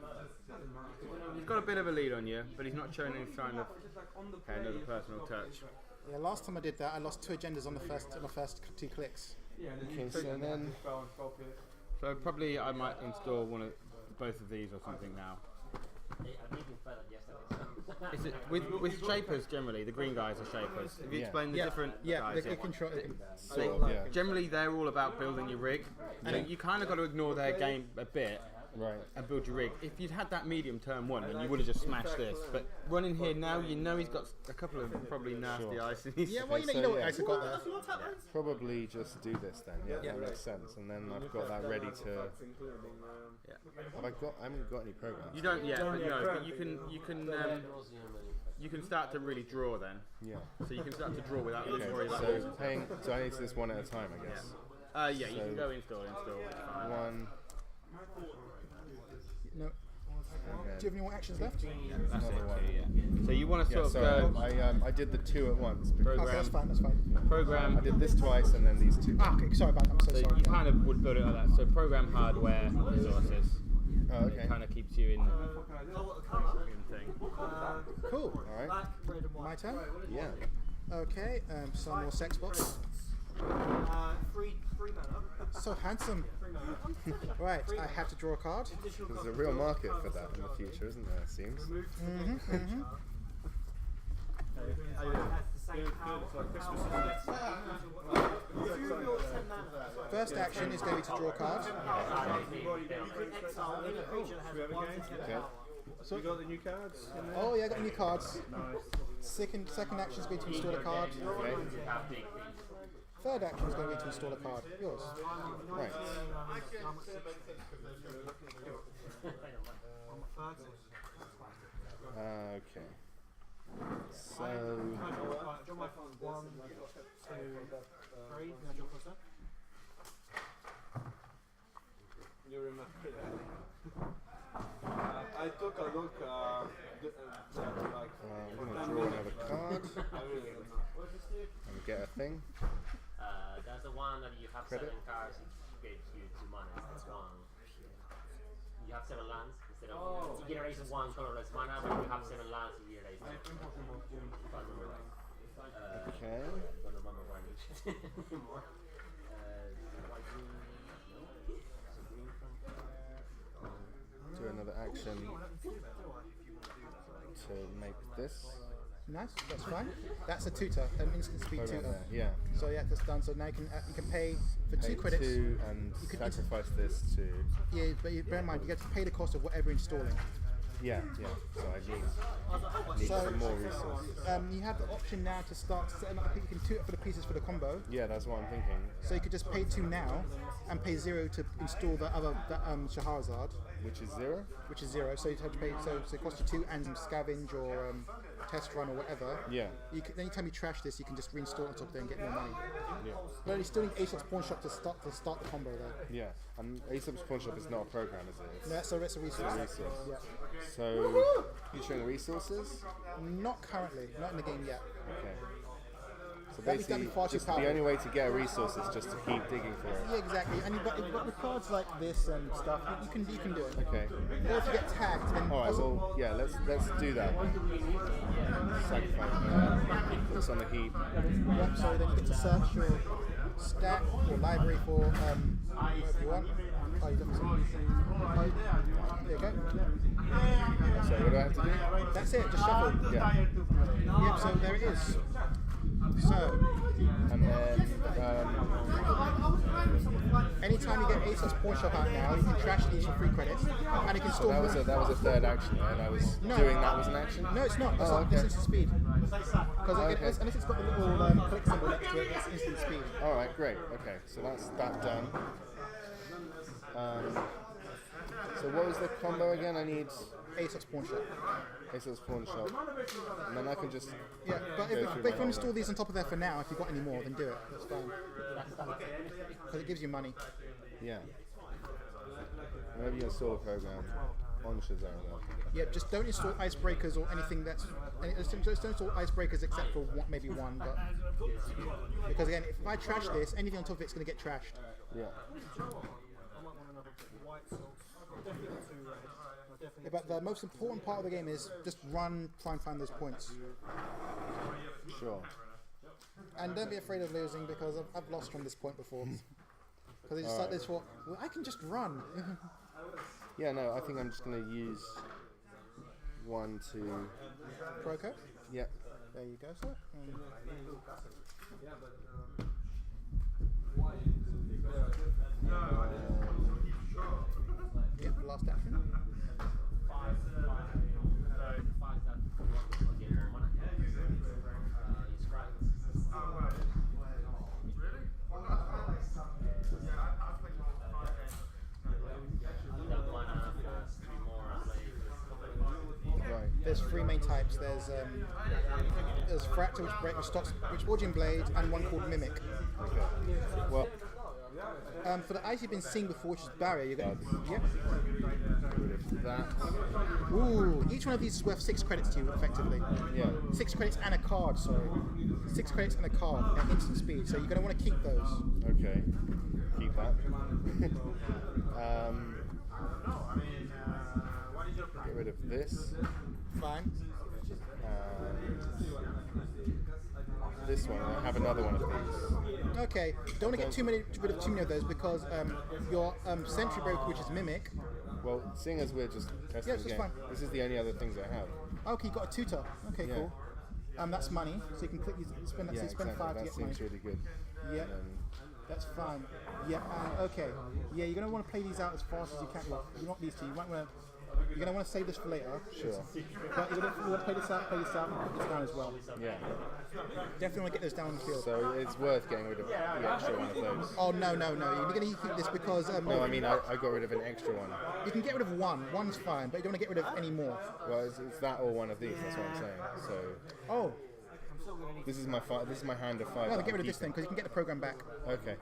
he's got a bit of a lead on you, but he's not showing any sign of another personal touch. Yeah, last time I did that, I lost 2 agendas on the first 2 clicks. Okay, so then So probably I might install both of these or something now. Is it with shapers generally? The green guys are shapers. Have you Yeah. explained the different Yeah, guys? they control. sort of, yeah. Generally, they're all about building your rig. So you kind of got to ignore their game a bit Right. and build your rig. If you'd had that medium turn 1, then you would have just smashed this. But running here now, you know he's got a couple of probably nasty ice in his. Yeah, well, Okay, you know so what yeah. I got there. Probably just do this then. Yeah, that makes sense. And then I've got that ready to. Yeah. I haven't got any programs. You don't yet, but no. But you can start to really draw then. Yeah. So you can start to draw without Okay. worrying about So losing. paying. So I need to do this one at a time, I guess. Yeah, you can So- go install. It's fine. One. No. And Do you have then any more actions left? That's another it. one. Yeah. So you want to Yeah. sort So of go I did the 2 at once. Because Okay, that's fine. That's fine. program. I did this twice and then these 2. Ah, okay. Sorry about that. I'm so So sorry. you kind of would build it like that. So program hardware resources. Oh, okay. Kind of keeps you in thing. Cool. All right. My turn. Yeah. Okay. Some more sex bots. Free mana. So handsome. Right, I have to draw a card. There's a real market for that in the future, isn't there? It seems. First action is going to be to draw a card. Okay. So you got the new cards in there? Oh yeah, I got new cards. Nice. Second action is going to install a card. Okay. Third action is going to be to install a card. Yours. Right. Okay. So You're in my I took a look. Like, I'm gonna draw another card and get a thing. That's the one that you have Credit. 7 cards, it gives you 2 mana. That's one. You have 7 lands instead of it generates 1 colorless mana, but you have 7 lands, it generates 2. Okay. I don't remember one each. Do another action to make this. Nice, that's fine. That's a tutor, an instant speed Program tutor. there, yeah. So yeah, that's done. So now you can pay for Pay 2 credits. 2 and You could sacrifice this to. Yeah, but bear in mind you get to pay the cost of whatever you're installing. Yeah. So I need So, some more resources. You have the option now to start setting up. You can tutor for the pieces for the combo. Yeah, that's what I'm thinking. So you could just pay 2 now and pay 0 to install the other Shahrazad, Which is 0? which is 0. So you have to pay. So it costs you 2 and some scavenge or test run or whatever. Yeah. Anytime you trash this, you can just reinstall it on top there and get more money. Yeah. But you still need ASOS Pawn Shop to start the combo though. Yeah. And ASOP's Pawn Shop is not a program, is it? It's No, that's a resource. a resource. Yeah. So, featuring resources? Not currently, not in the game yet. Okay. So That'd be basically, far too just the powerful. only way to get a resource is just to keep digging for it. Yeah, exactly. And but with cards like this and stuff, you can do it. Okay. Or if you get tagged, then Alright, well, yeah, let's do that. Sacrifice this on the heap. Yep, so then you get to search your stack or library for whatever you want. Oh, you don't there you go. So what do I have to do? That's it, just shuffle. Yeah. Yep, so there it is. So, And then, anytime you get ASOS Pawn Shop out now, you can trash these for 3 credits, and you can store that was a third action, and I was doing that was an action? No, it's not. It's Oh, like okay. instant speed. Because Okay. unless it's got the little click symbol next to it, it's instant speed. Alright, great. Okay, so that's that done. So what was the combo again? I need ASOS Pawn Shop. ASOS Pawn Shop. And then I can just Yeah, but go if through you my can install whole- these on top of there for now, if you've got any more, then do it. That's fine. Because it gives you money. Yeah. Whenever you install a program on Shazam, Yeah, just don't install icebreakers or anything that's. Just don't install icebreakers except for maybe one. But because again, if I trash this, anything on top of it's going to get trashed. yeah. Yeah, but the most important part of the game is just run, try and find those points. Sure. And don't be afraid of losing because I've lost from this point before. Because it's just like this for, well, I can just run. Yeah, no, I think I'm just going to use 1, 2. Proco, Yeah. there you go, sir. Yep, last action. Right. There's 3 main types. There's Fractal, which Origin Blade, and one called Mimic. Well, For the ice you've been seeing before, which is Barrier, you're going to... Yep. that. Ooh, each one of these is worth 6 credits to you, effectively. Yeah. 6 credits and a card, sorry. 6 credits and a card at instant speed, so you're going to want to keep those. Okay. Keep that. Get rid of this. Fine. This one. I have another one of these. Okay, don't want to get rid of too many of those because your Sentry Breaker, which is Mimic. Well, seeing as we're just testing Yeah, the this is game, fine. this is the only other things I have. Okay, you got a tutor. Okay, Yeah. cool. That's money, so you can click. You spend Yeah, spend exactly. 5 to That get seems money. really good. Yeah, And then, that's fine. Yeah, okay. Yeah, you're gonna want to play these out as fast as you can. Well, you want these two. You might want to. You're gonna want to save this for later. sure. But you want to play this out, put this down as well. Yeah. Definitely want to get those down on the field. So it's worth getting rid of the extra one of those. Oh no. You're gonna keep this because No, I mean I got rid of an extra one. you can get rid of one. One's fine, but you don't want to get rid of any more. Well, it's that or one of these. That's what I'm saying. So Oh, this is my this is my hand of 5. no, that get I'm rid of this then keeping. because you can get the program back. Okay.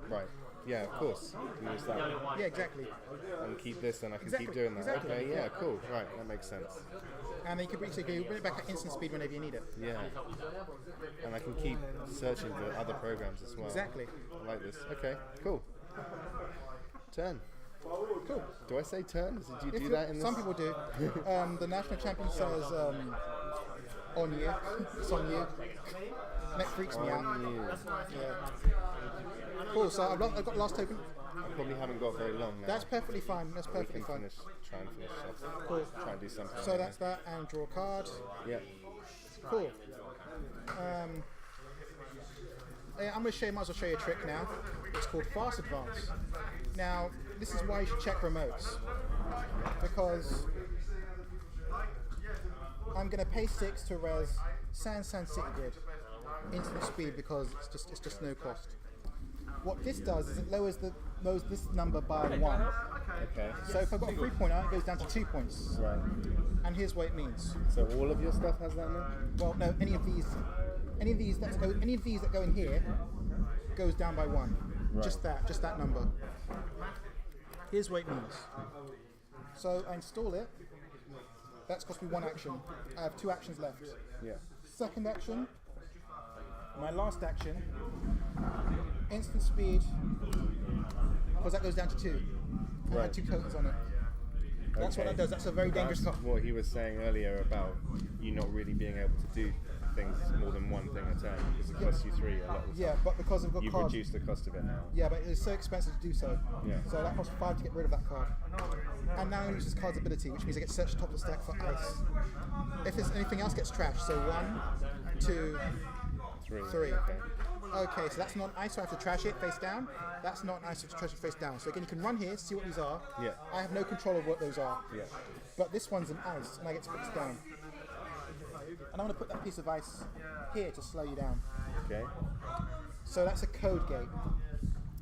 Right. Yeah, of course. Use that one. Yeah, exactly. And keep this, and I can Exactly, keep doing that. exactly. Okay. Yeah. Cool. Right. That makes sense. And then you can bring it back at instant speed whenever you need it. Yeah. And I can keep searching for other programs as well. Exactly. I like this. Okay. Cool. Turn. Cool. Do I say turn? Did you If do you- that in this? Some people do. The national champion says on you. It's on you. And it freaks me out. On you. Yeah. Cool. So I've got last token. I probably haven't got very long now. That's perfectly fine. That's We perfectly can fine. try and finish off. Cool. Try and do something. So that's that, and draw a card. Yeah. Cool. Yeah, I'm going to might as well show you a trick now. It's called Fast Advance. Now, this is why you should check remotes. Because I'm going to pay 6 to res San City did. Instant speed because it's just no cost. What this does is it lowers this number by 1. Okay. So if I've got a 3-pointer, it goes down to 2 points. Right. And here's what it means. So all of your stuff has that now? Well, no, any of these that go in here goes down by 1. Right. Just that number. Here's what it means. So I install it. That's cost me 1 action. I have 2 actions left. Yeah. Second action. My last action. Instant speed. Because that goes down to 2. And I had 2 tokens on it. That's what that does. That's a very dangerous card. What he was saying earlier about you not really being able to do things more than one thing a turn because it costs you 3 a lot of the time. But because I've got You've cards. reduced the cost of it now. Yeah, but it's so expensive to do so. Yeah. So that costs 5 to get rid of that card. And now I use this card's ability, which means I get search top of the stack for ice. If there's anything else gets trashed, so 1, 2, 3. Okay, so that's not ice, so I have to trash it face down. That's not ice, so I have to trash it face down. So again, you can run here, see what these are. Yeah. I have no control of what those are. Yeah. But this one's an ice, and I get to put this down. And I'm going to put that piece of ice here to slow you down. Okay. So that's a code gate.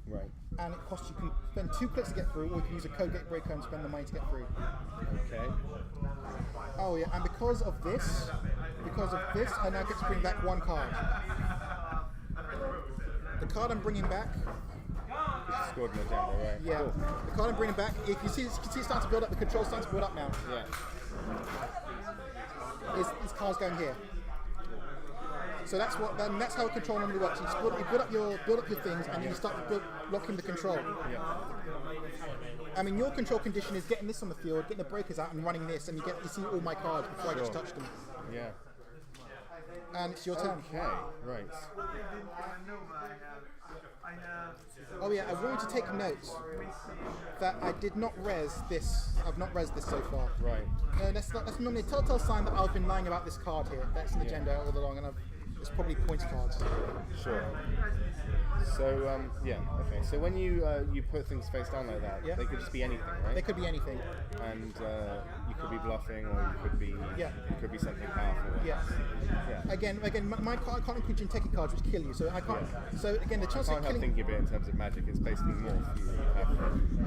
Right. And it costs you can spend 2 clicks to get through, or you can use a code gate breaker and spend the money to get through. Okay. Oh yeah, and because of this, I now get to bring back 1 card. The card I'm bringing back, Scored an agenda, right? yeah, Cool. the card I'm bringing back, you can see it's starting to build up. The control's starting to build up now. Yeah. This card's going here. So that's how control normally works. You just build up your things, and then you start locking the control. Yeah. I mean, your control condition is getting this on the field, getting the breakers out, and running this, and you see all my cards before I get to touch them. Yeah. And it's your turn. Okay. Right. Oh yeah, I wanted to take note that I did not res this. I've not res this so far. Right. That's normally a telltale sign that I've been lying about this card here. That's an agenda all along, and it's probably points cards. Sure. So yeah. Okay. So when you put things face down like that, Yeah. they could just be anything, right? They could be anything. And you could be bluffing, or you could be something powerful. Yeah. Yeah. Again, my card, I can't include Jinteki cards which kill you, so I can't. So again, the chance I of can't help killing. thinking of it in terms of magic. It's basically morph.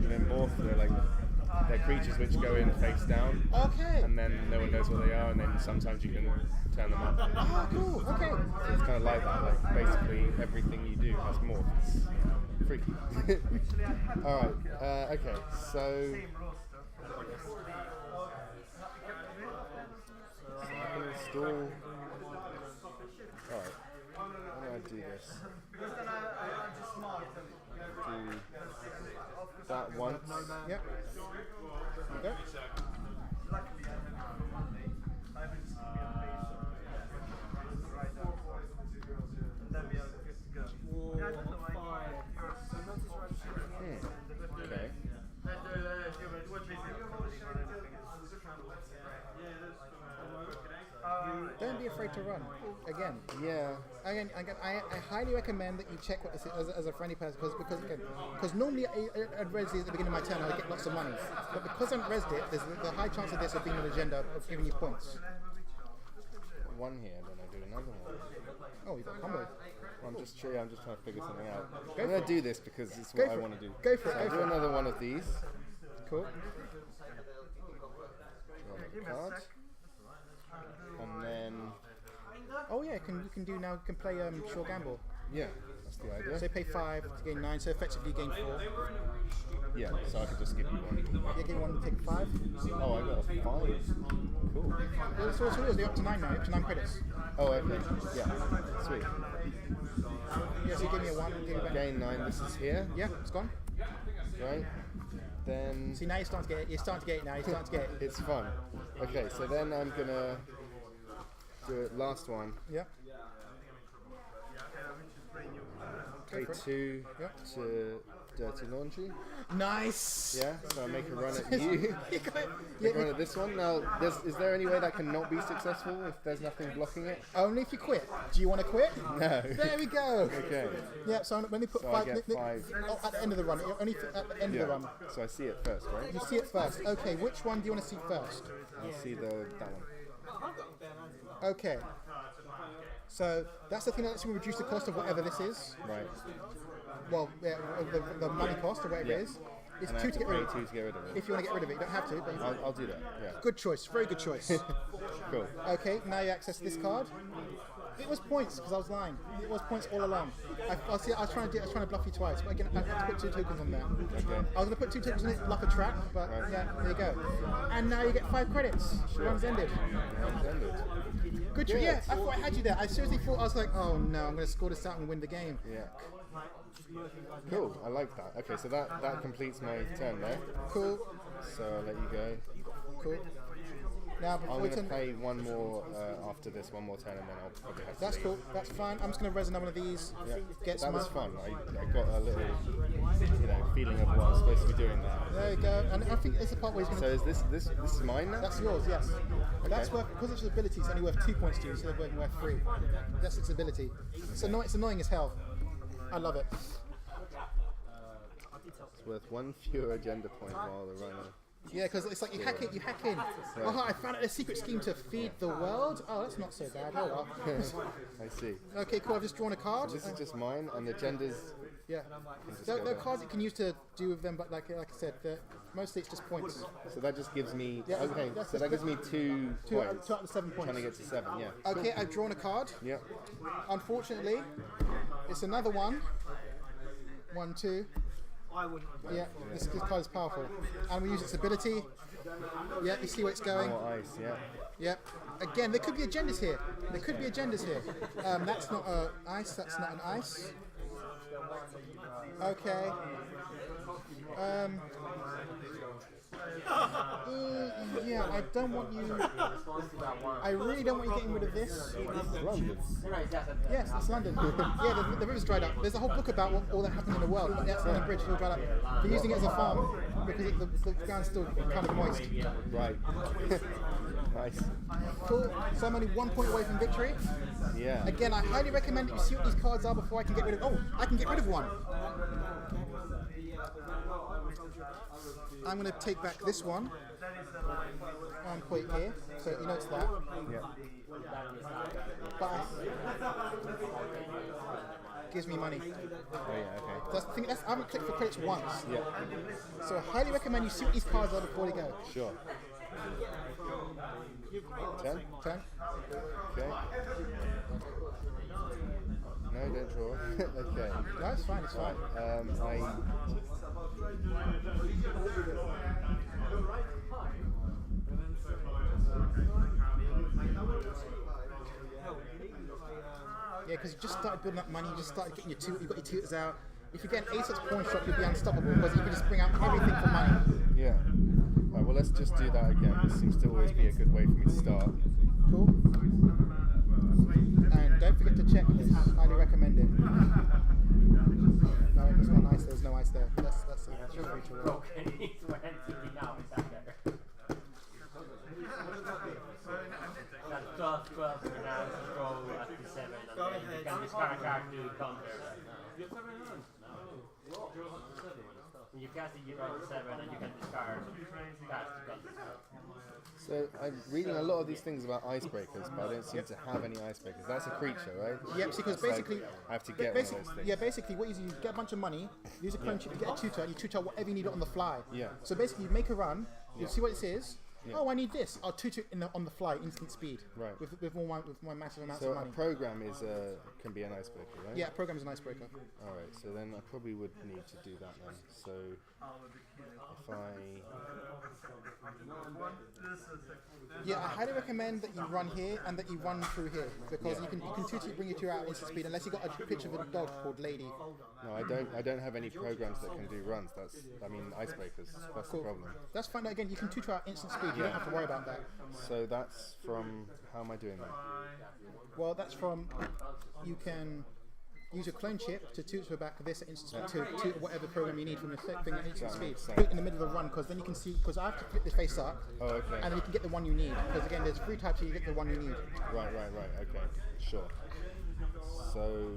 You have morph. They're creatures which go in face down. Okay. And then no one knows what they are, and then sometimes you can turn them up. Ah, cool. Okay. So it's kind of like that. Like basically everything you do has morph. It's freaky. All right. Okay. So I can install. All right. How do I do this? Do that once. Yep. Okay. Okay. Don't be afraid to run. Again. Yeah. Again, I highly recommend that you check what this is as a friendly person, because normally I'd res it at the beginning of my turn, I'd get lots of money. But because I haven't resed it, there's the high chance of this of being an agenda of giving you points. One here, then I do another one. Oh, you've got a combo. I'm just trying to figure something out. Go I'm for going it. to do this because it's Go what I for want it. to do. Go for it, So go I'll for do it. another one of these. Cool. Draw another card. And then, Oh yeah, you can do now. You can play Sure Gamble. yeah, that's the idea. So pay 5 to gain 9. So effectively you gain 4. Yeah, so I could just give you one. You gain 1 to take 5. Oh, I got a 5. Cool. So it's always up to 9 now. Up to 9 credits. Oh, okay. Yeah, sweet. Yeah. So you give me a 1. And give me back. Gain 9, this is here, Yeah, it's gone. right? Then See, now you're starting to get it. You're starting to get it now. You're starting to get it. it's fun. Okay, so then I'm going to do it last one. Yeah. Pay 2 Yeah. to dirty laundry. Nice. Yeah, so I make a run at you. Yeah, Run at this one. Now, is there any way that can not be successful if there's nothing blocking it? only if you quit. Do you want to quit? No. There we go. Okay. Yeah, so when you put So I five, get 5. oh, at the end of the run, only at the end of the run. So I see it first, right? You see it first. Okay, which one do you want to see first? I see that one. Okay. So that's the thing that's going to reduce the cost of whatever this is. Right. Well, yeah, the money cost or whatever Yeah. it is. It's And I 2 have to to get rid pay of 2 to get rid of it. If you want to get rid of it, you don't have to. But I'll do that. Yeah. good choice. Very good choice. Cool. Okay, now you access this card. It was points because I was lying. It was points all along. I was trying to bluff you twice, but again, I had to put 2 tokens on there. Okay. I was going to put 2 tokens on it, bluff a trap, but Right. yeah, there you go. And now you get 5 credits. Run's ended. Round's ended. Good choice. Yeah, I thought I had you there. I seriously thought I was like, oh no, I'm going to score this out and win the game. Yeah. Cool. I like that. Okay, so that completes my turn there. Cool. So I'll let you go. Cool. Now before I'm we going to turn, play one more after this, one more turn, and then I'll probably have to that's leave. cool. That's fine. I'm just going to res another one of these. Yeah. Get That some. was fun. I got a little, feeling of what I was supposed to be doing there. There you go. And I think it's the part where he's going So to. is this is mine now? That's yours, yes. That's worth, because it's ability, it's only worth 2 points to you instead of being worth 3. That's its ability. It's annoying as hell. I love it. It's worth 1 fewer agenda point while the runner. Yeah, because it's like you hack in. Oh, I found out a secret scheme to feed the world. Oh, that's not so bad. Oh well. I see. Okay, cool. I've just drawn a card. This is just mine, and agendas. Yeah. There are cards you can use to do with them, but like I said, mostly it's just points. So that just gives me. Yeah, Okay, that's so that gives me 2 Two out points. of the 7 points. Trying to get to 7. Yeah. Okay, I've drawn a card. Yeah. Unfortunately, it's another one. 1, 2. Yeah, this card is powerful. And we use its ability. Yeah, you see where it's going. More ice. Yeah. Yep. Again, there could be agendas here. That's not an ice. That's not an ice. Okay. Yeah, I don't want you. I really don't want you getting rid of this. London. Yes, it's London. Yeah, the river's dried up. There's a whole book about all that happened in the world. But that's London Bridge, it's all dried up. They're using it as a farm because the ground's still kind of moist. Right. Nice. Cool. So I'm only 1 point away from victory. Yeah. Again, I highly recommend that you see what these cards are before I can get rid of. Oh, I can get rid of one. I'm going to take back this one and put it here, so you know it's that. Yeah. But gives me money. Oh yeah. Okay. That's the thing. I haven't clicked for credits once, Yeah. so I highly recommend you see what these cards are before they go. Sure. 10. 10. Okay. No, don't draw. Okay. No, it's fine. It's fine. Yeah, because you just started building up money. You just started getting you got your tutors out. If you get an ace at pawn shop, you'll be unstoppable because you can just bring out everything for money. Yeah. Right, well, let's just do that again. This seems to always be a good way for me to start. Cool. And don't forget to check this. Highly recommend it. No, there's no ice. There's no ice there. That's a free to roll. That's 12 now, roll at the 7, and then you can discard a card to counter that. You have 7 hands. When you cast it, you roll the 7, and you can discard cards to counter. So I'm reading a lot of these things about icebreakers, but I don't seem to have any icebreakers. That's a creature, right? Yep, because So basically, I have to get one of those things. yeah, basically what you do is you get a bunch of money, use a coin chip, you get a tutor, and you tutor whatever you need on the fly. Yeah. So basically, you make a run, you see what it is. Yeah. Oh, I need this. I'll tutor it on the fly, instant speed. Right. With my massive amounts So of a money. program is can be an icebreaker, right? Yeah, program is an icebreaker. All right. So then I probably would need to do that then. So if I Yeah, I highly recommend that you run here and that you run through here because you can tutor bring your tutor out at instant speed unless you got a picture of a dog called Lady. no, I don't have any programs that can do runs. Icebreakers. That's the problem. That's fine. Again, you can tutor out instant speed. You don't have to worry about that. So that's from how am I doing that? Well, that's from you can use your clone chip to tutor back this at instant speed to whatever program you need from the thing at instant speed. Put it in the middle of the run, because then you can see, because I have to flip this face up, and then you can get the one you need. Because again, there's 3 types, so you get the one you need. Right. Okay, sure. So.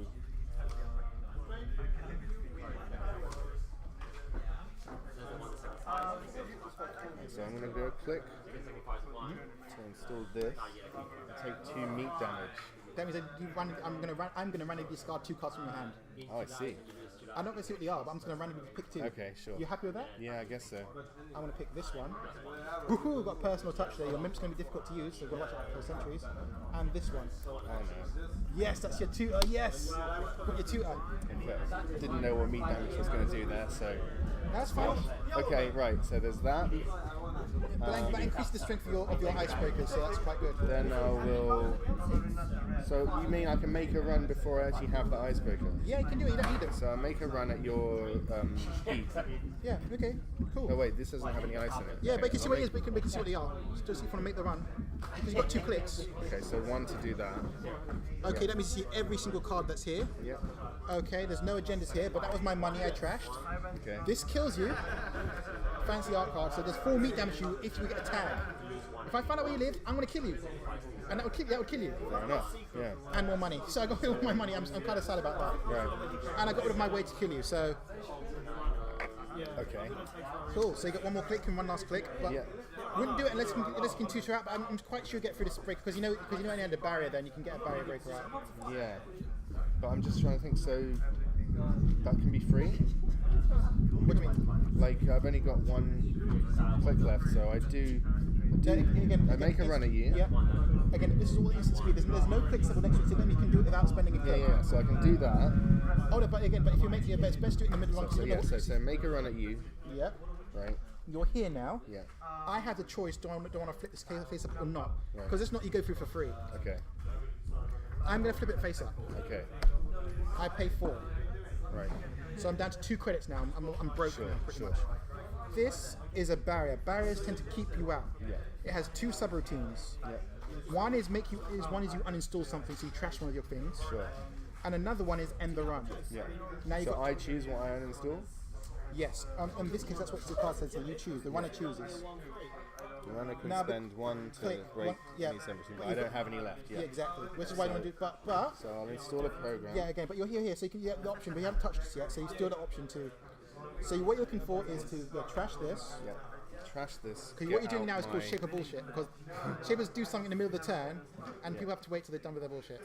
So I'm going to do a click to install this. Take 2 meat damage. That means that I'm going to randomly discard 2 cards from your hand. Oh, I see. I'm not going to see what they are, but I'm just going to randomly pick 2. Okay, sure. You happy with that? Yeah, I guess so. I'm going to pick this one. Woohoo, got personal touch there. Your Mimp's going to be difficult to use, so you've got to watch out for centuries. And this one. Oh no. Yes, that's your tutor. Yes! Got your tutor. Okay. Didn't know what meat damage was going to do there, so. That's fine. Okay, right, so there's that. But that increases the strength of your icebreakers, so that's quite good. Then I will. So you mean I can make a run before I actually have the icebreaker? Yeah, you can do it. You don't need it. So I make a run at your heat. Yeah. Okay. Cool. Oh wait, this doesn't have any ice in it. Yeah, but you can see what it is. But we can see what they are. Just if you want to make the run, because you've got 2 clicks. Okay, so 1 to do that. Okay, that means you see every single card that's here. Yeah. Okay, there's no agendas here, but that was my money I trashed. Okay. This kills you. Fancy art card. So there's 4 meat damage you if you get a tag. If I find out where you live, I'm going to kill you. And that would kill you. Fair enough. Yeah. And more money. So I got rid of my money. I'm kind of sad about that. Right. And I got rid of my way to kill you. So Okay. cool. So you got 1 more click and 1 last click. But Yeah. wouldn't do it unless you can tutor out. But I'm quite sure you get through this break because you know I had a barrier. Then you can get a barrier breaker out. Yeah. But I'm just trying to think. So that can be free. What do you mean? Like I've only got 1 click left, so I make a run at you. Yeah. Again, this is all instant speed. There's no clicks that will next to them. You can do it without spending a click. Yeah. So I can do that. Oh, no, but if you make it, it's best to do it in the middle one. So make a run at you. Yeah. Right. You're here now. Yeah. I have the choice. Do I want to flip this face up or not? Right. Because it's not you go through for free. Okay. I'm going to flip it face up. Okay. I pay 4. Right. So I'm down to 2 credits now. I'm broken now, pretty Sure. much. This is a barrier. Barriers tend to keep you out. Yeah. It has 2 subroutines. Yeah. One is you uninstall something, so you trash one of your things. Sure. And another one is end the run. Yeah. Now you So got I choose what I uninstall. yes. In this case, that's what the card says. So you choose. The runner chooses. The runner can Now, but spend 1 to click, break one- yeah. any subroutine, But but I you've don't got- have any left. Yeah, Yeah. exactly. Which is why you want to do. But So I'll install a program. yeah, again. But you're here. So you have the option, but you haven't touched this yet. So you still have the option to. So what you're looking for is to trash this. Yeah. Trash this. Because what you're doing now is called shaper bullshit. Because shapers do something in the middle of the turn, and people have to wait till they're done with their bullshit.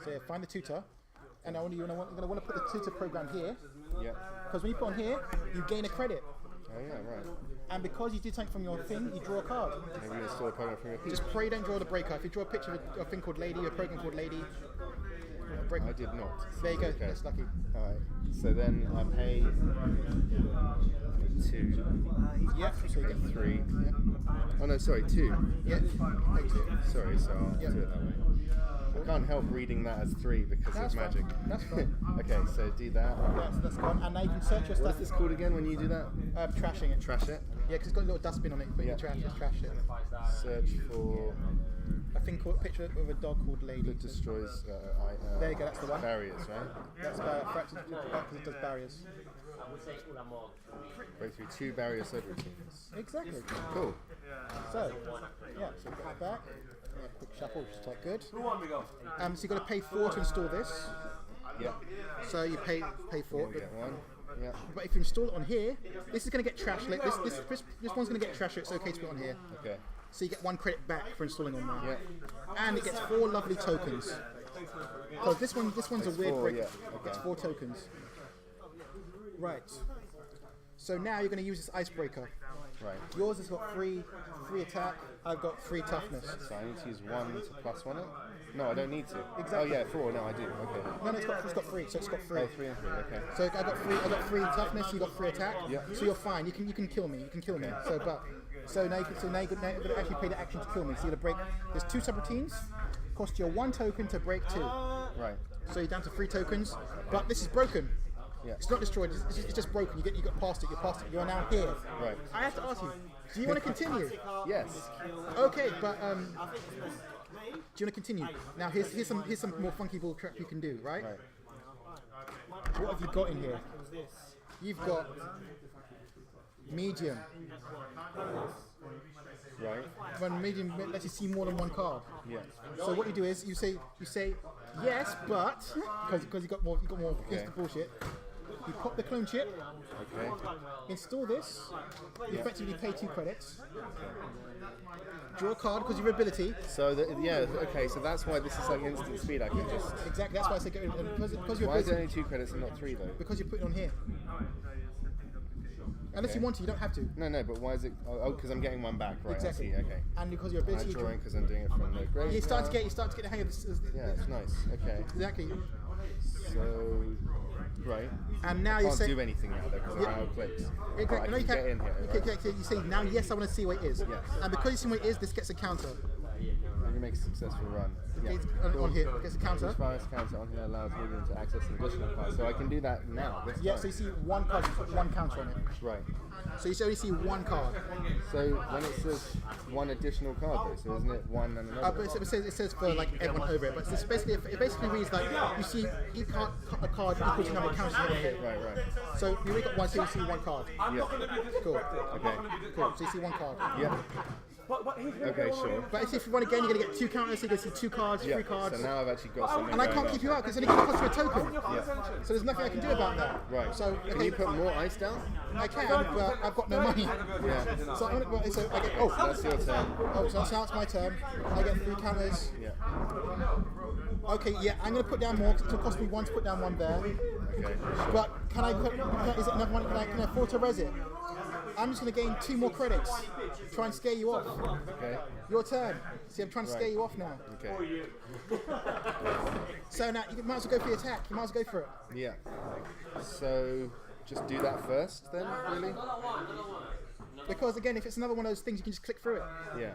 So yeah, find the tutor, and you're going to want to put the tutor program here. Yeah. Because when you put on here, you gain a credit. Oh yeah, right. And because you did something from your thing, you draw a card. Maybe install a program from your PC. Just pray don't draw the breaker. If you draw a picture of a thing called Lady, a program called Lady, I did not. there you go. Okay. That's lucky. Alright. So then I pay 2. Yeah. So you get 3. Yeah. Oh no, sorry, 2. Yeah. Take 2. Sorry, so I'll Yeah. do it that way. I can't help reading that as 3 because That's of fine. magic. That's fine. Okay, so do that. That's gone. And now you can search your What's stuff. this called again when you do that? Trashing it. Trash it. Yeah, because it's got a little dustbin on it. But Yeah. you trash it. Search for A thing called picture of a dog called Lady. that destroys There you go, that's the one. barriers, right? That's fractures because it does barriers. I would say una more. Break through 2 barrier subroutines. Exactly. Cool. So, yeah, so put that back. Yeah, quick shuffle, which is quite good. Who won we go? So you've got to pay 4 to install this. Yeah. So you pay 4. We get 1. Yeah. But if you install it on here, this is going to get trashed. Like, this one's going to get trashed, so it's okay to put on here. Okay. So you get 1 credit back for installing on there. Yeah. And it gets 4 lovely tokens. Because this one's a weird 4, break. yeah, It gets 4 tokens. Right. So now you're going to use this icebreaker. Right. Yours has got 3 attack. I've got 3 toughness. So I need to use 1 to +1 it? No, I don't need to. Exactly. Oh yeah, 4. No, I do. Okay. No, it's got 3. So it's got 3. Oh, 3 and 3. Okay. So I got 3 toughness. You got 3 attack. Yeah. So you're fine. You can kill me. You can kill me. So now you're going to actually pay the action to kill me. So you're going to break. There's 2 subroutines. Cost you 1 token to break 2. Right. So you're down to 3 tokens. But this is broken. Yeah. It's not destroyed. It's just broken. You got past it. You're past it. You are now here. Right. I have to ask you. Do you want to continue? Yes. Okay, but you want to continue? Now here's some more funky bull crap you can do, right? What have you got in here? You've got medium. Right. When medium lets you see more than one card. Yeah. So what you do is you say yes, but because you got more against the bullshit. You pop the clone chip. Okay. Install this. You effectively pay 2 credits. Draw a card because of your ability. So okay. So that's why this is like instant speed. I can just. Exactly. That's why I say get rid of it. Because your Why is ability. it only 2 credits and not 3 though? Because you put it on here. Unless you want to, you don't have to. No, but why is it? Oh, because I'm getting one back, right? Exactly. I see. Okay. And because your I'm ability. drawing because I'm doing it from the grave. You start to get the hang of this. Yeah, it's nice. Okay. Exactly. So, right. And now I you can't say. do anything now because I'm out of clicks. Exactly. But I No, you can can't. get in here. Okay, Right? you say now yes, I want to see what it is. Yes. And because you see what it is, this gets a counter. You make a successful run. Okay, Yeah. on here, it gets a counter. This virus counter on here allows William to access an additional card. So I can do that now. This Yeah, time. so you see one card, you put one counter on it. Right. So you only see one card. So when it says one additional card though, so isn't it one and another? But it says for like everyone over it. But it's basically, it basically reads like you see each card, a card equal to the number of counters you have here. Right. So you only got one, so you see one card. Yeah. Cool. Okay. Cool. So you see one card. Yeah. Okay, sure. But if you run again, you're going to get 2 counters, so you're going to see 2 cards, Yeah. 3 cards. So now I've actually got something. And I going can't on. keep you out because it's only going to cost you a token. Yeah. So there's nothing I can do about that. Right. So Can you put more ice down? I can, but I've got no money. Yeah. So I get That's your turn. so now it's my turn. I get 3 counters. Yeah. Okay, yeah, I'm going to put down more because it'll cost me 1 to put down 1 there. Okay. Sure. But can I put? Is it another one? Can I afford to res it? I'm just going to gain 2 more credits. Try and scare you off. Okay. Your turn. See, I'm trying to scare you off now. Okay. So now you might as well go for the attack. You might as well go for it. Yeah. So just do that first, then, really? Because again, if it's another one of those things, you can just click through it. Yeah.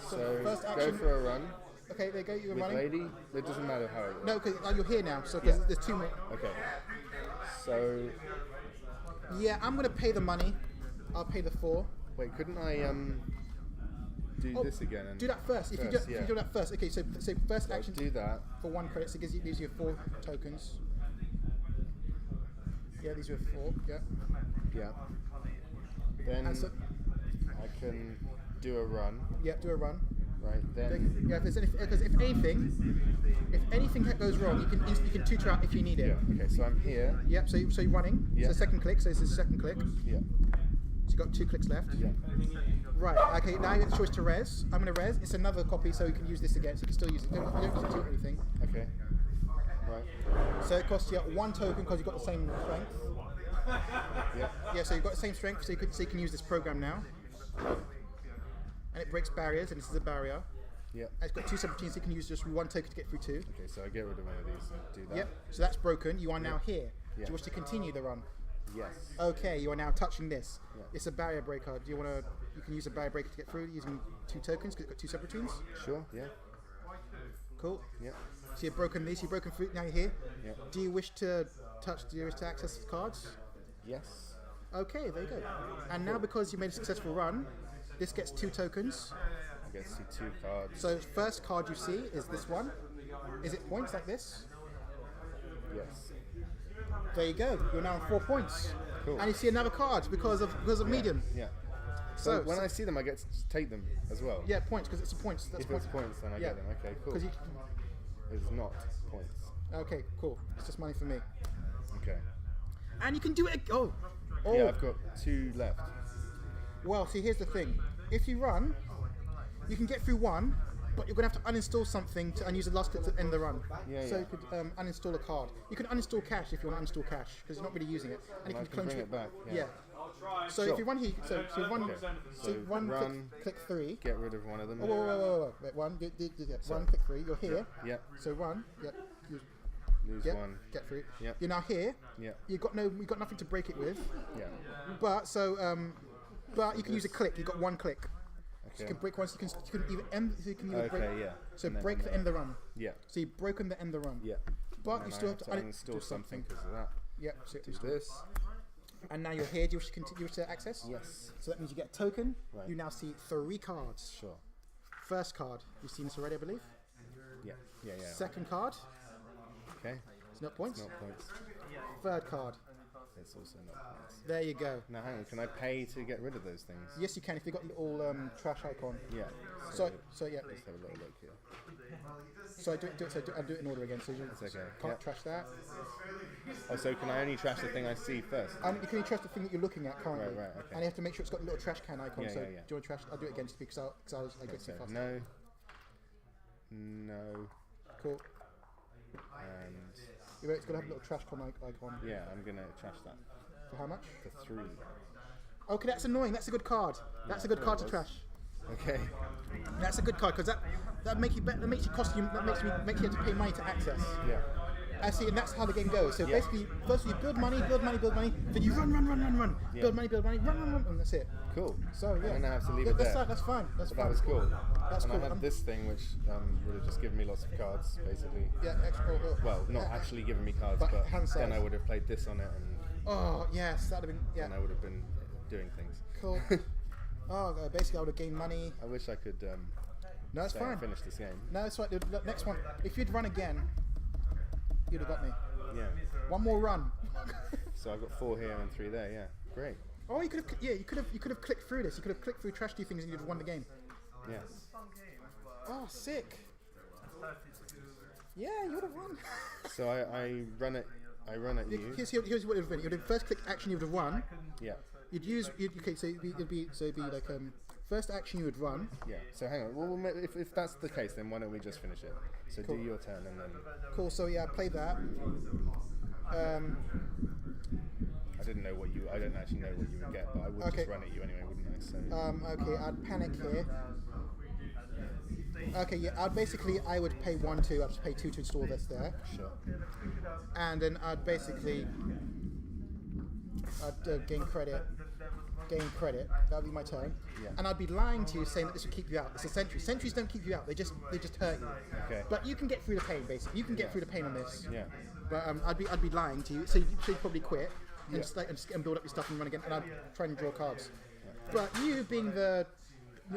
So first go action- for a run Okay, there you go. You're with running. lady. It doesn't matter how it works. No, because you're here now. So Yeah. there's 2 more. Okay. So Yeah, I'm going to pay the money. I'll pay the 4. wait, couldn't I do this again? And Do that first. If you do that first. Okay, so first I'll action do that. for 1 credit, so it gives you 4 tokens. Yeah, these are 4. Yeah. Yeah. Then And so, I can do a run. yeah, do a run. Right. Then Yeah, because if anything goes wrong, you can tutor out if you need it. yeah. Okay. So I'm here. Yep. So you're running. Yeah. So second click. So this is second click. So Yeah. you got 2 clicks left. Yeah. Right. Okay. Now you get the choice to res. I'm gonna res. It's another copy, so you can use this again. So you can still use it. You don't use it to do anything. Okay. Right. So it costs you 1 token because you've got the same strength. Yeah. Yeah. So you've got the same strength, so you can use this program now. And it breaks barriers, and this is a barrier. Yeah. And it's got 2 subroutines, so you can use just 1 token to get through 2. Okay. So I get rid of one of these and do that. Yep. So that's broken. You are now here. Do Yeah. you wish to continue the run? Yes. Okay. You are now touching this. Yeah. It's a barrier breaker. Do you want to? You can use a barrier breaker to get through using 2 tokens because it's got 2 subroutines. Sure. Yeah. Cool. Yeah. So you've broken these. You've broken through. Now you're here. Yeah. Do you wish to touch? Do you wish to access the cards? Yes. Okay. There you go. And now because you made a successful run, this gets 2 tokens. I get to see 2 cards. So first card you see is this one. Is it points like this? Yes. There you go. You're now on 4 points. Cool. And you see another card because of medium. Yeah. So When I see them, I get to just take them as well. yeah, points because it's a points. That's If it's points, then I Yeah. get them. Okay. Cool. 'Cause you, It's not points. okay, cool. It's just money for me. Okay. And you can do it. Oh. Yeah, I've got 2 left. Well, see, here's the thing. If you run, you can get through 1, but you're going to have to uninstall something and use the last click to end the run. Yeah, So yeah. you could uninstall a card. You can uninstall cache if you want to uninstall cache because you're not really using it. And I you can clone bring to it back. Yeah. So Sure. if you run here, so you run, Okay. so So run, run, click 3. get rid of one of them. Oh, whoa. Wait, 1, yeah, Sorry. 1, click 3. You're here. Yeah. So run. Yep. Lose Yep. 1. Get through. Yep. You're now here. Yeah. You've got nothing to break it with. Yeah. But but you can use a click. You've got 1 click. So Okay. you can break once. You can either end. So you can either break. Okay. Yeah. So And then break the end the run. Yeah. So you've broken the end the run. Yeah. But And you still have to uninstall do something because of that. Yep. So Do this. and now you're here. Do you wish to access? Yes. So that means you get a token. Right. You now see 3 cards. Sure. First card. You've seen this already, I believe. Yeah. Second card. Okay. It's not points. Not points. Third card. It's also not points. There you go. Now hang on, can I pay to get rid of those things? Yes, you can if you've got the little trash icon. Yeah. So yeah. Let's have a little look here. So I'll do it in order again. So you It's okay. can't trash that. Oh, so can I only trash the thing I see first? And you can only trash the thing that you're looking at currently. Right, okay. And you have to make sure it's got a little trash can icon. Yeah, so yeah. do you want to trash? I'll do it again just because I get too Okay. fast. No. No. Cool. And It's got to have a little trash can icon. yeah, I'm gonna trash that For how much? for 3. Okay, that's annoying. That's a good card. That's a good card to trash. Okay. That's a good card because that makes you cost you. That makes you have to pay money to access. Yeah. I see, and that's how the game goes. So basically, first you build money, then you run, Yeah. build money, run, and that's it. Cool. So yeah, I'm gonna have to leave it there. That's fine. That's But fine. that was cool. That's and cool. I had this thing which would have just given me lots of cards, basically. Yeah, extra. Well, not actually giving me cards, but but hand then size. I would have played this on it, and Oh yes, that'd have been then I would have been doing things. cool. Basically, I would have gained money. I wish I could No, it's stay fine. and finish this game. No, it's right. The next one, if you'd run again, you'd have got me. Yeah. One more run. So I've got 4 here and 3 there. Yeah. Great. Oh, you could have clicked through this. You could have clicked through trash do things and you'd have won the game. Yeah. Oh, sick. Yeah, you would have won. So I run it. I run at you. Here's what it would have been. You'd have first click action. You would have won. Yeah. You'd use. Okay, so it'd be like first action you would run. Yeah. So hang on. Well, if that's the case, then why don't we just finish it? So Cool. do your turn and then. Cool. So yeah, play that. I didn't know what you. I don't actually know what you would get, but I would Okay. just run at you anyway, wouldn't I? So. Okay, I'd panic here. Okay, yeah, I would pay 1, 2. I'd just pay 2 to install this there, Sure. and then I'd gain credit. That'd be my turn. Yeah. And I'd be lying to you saying that this would keep you out. It's a sentry. Sentries don't keep you out. They just hurt you. Okay. But you can get through the pain. Basically, you can get through the pain on this. Yeah. But I'd be lying to you. So you'd probably quit and Yeah. just build up your stuff and run again. And I'd try and draw cards. But you being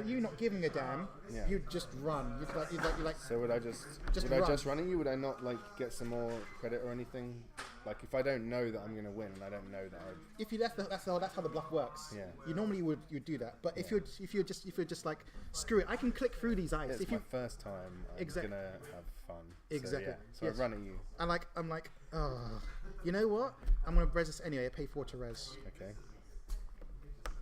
you not giving a damn, Yeah. you'd just run. You'd like. So would I just Just would run. I just run at you? Would I not like get some more credit or anything? Like if I don't know that I'm gonna win and I don't know that If you left, that's how the bluff works. Yeah. You normally you'd do that. But if you're just like screw it, I can click through these ice. it's If my you first time, I'm Exact- gonna have fun. Exactly. So, yeah. So Yes. I run at you. I'm like, oh, you know what? I'm gonna res this anyway. I pay 4 to res. Okay.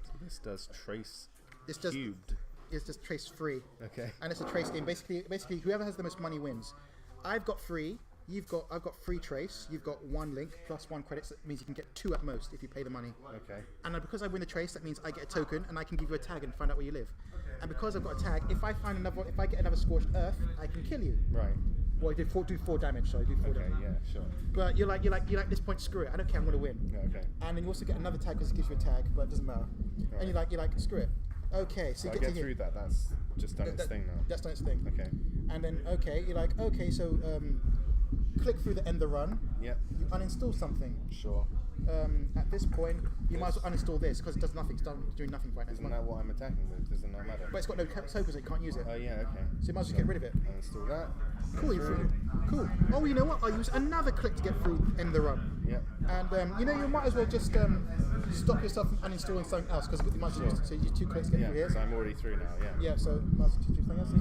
So this does trace It's just cubed. it's just trace free. Okay. And it's a trace game. Basically, whoever has the most money wins. I've got 3. I've got 3 trace. You've got 1 link plus 1 credit. So that means you can get 2 at most if you pay the money. Okay. And because I win the trace, that means I get a token and I can give you a tag and find out where you live. And because I've got a tag, if I get another scorched earth, I can kill you. Right. Well, I do 4 damage. So I do 4 Okay. damage. Yeah. Sure. But you're like this point. Screw it. I don't care. I'm gonna win. Yeah, okay. And then you also get another tag because it gives you a tag, but it doesn't matter. Right. And you're like screw it. Okay, so So you I get get to here. through that. That's just done its thing now. That's done its thing. Okay. And then you're like so click through the end the run. Yep. You uninstall something. Sure. At this point, you might as well uninstall this because it does nothing. It's doing nothing right now. Isn't that what I'm attacking with? Does it not matter? But it's got no tokens, so you can't use it. Oh yeah. Okay. So you might as well get rid of it. Install that. Cool, you're through. Cool. Oh, you know what? I'll use another click to get through end the run. Yep. And you might as well just stop yourself from uninstalling something else because you might as well so you use 2 clicks to get Yeah. through here. Because I'm already through now. Yeah. Yeah, so might as well do something else.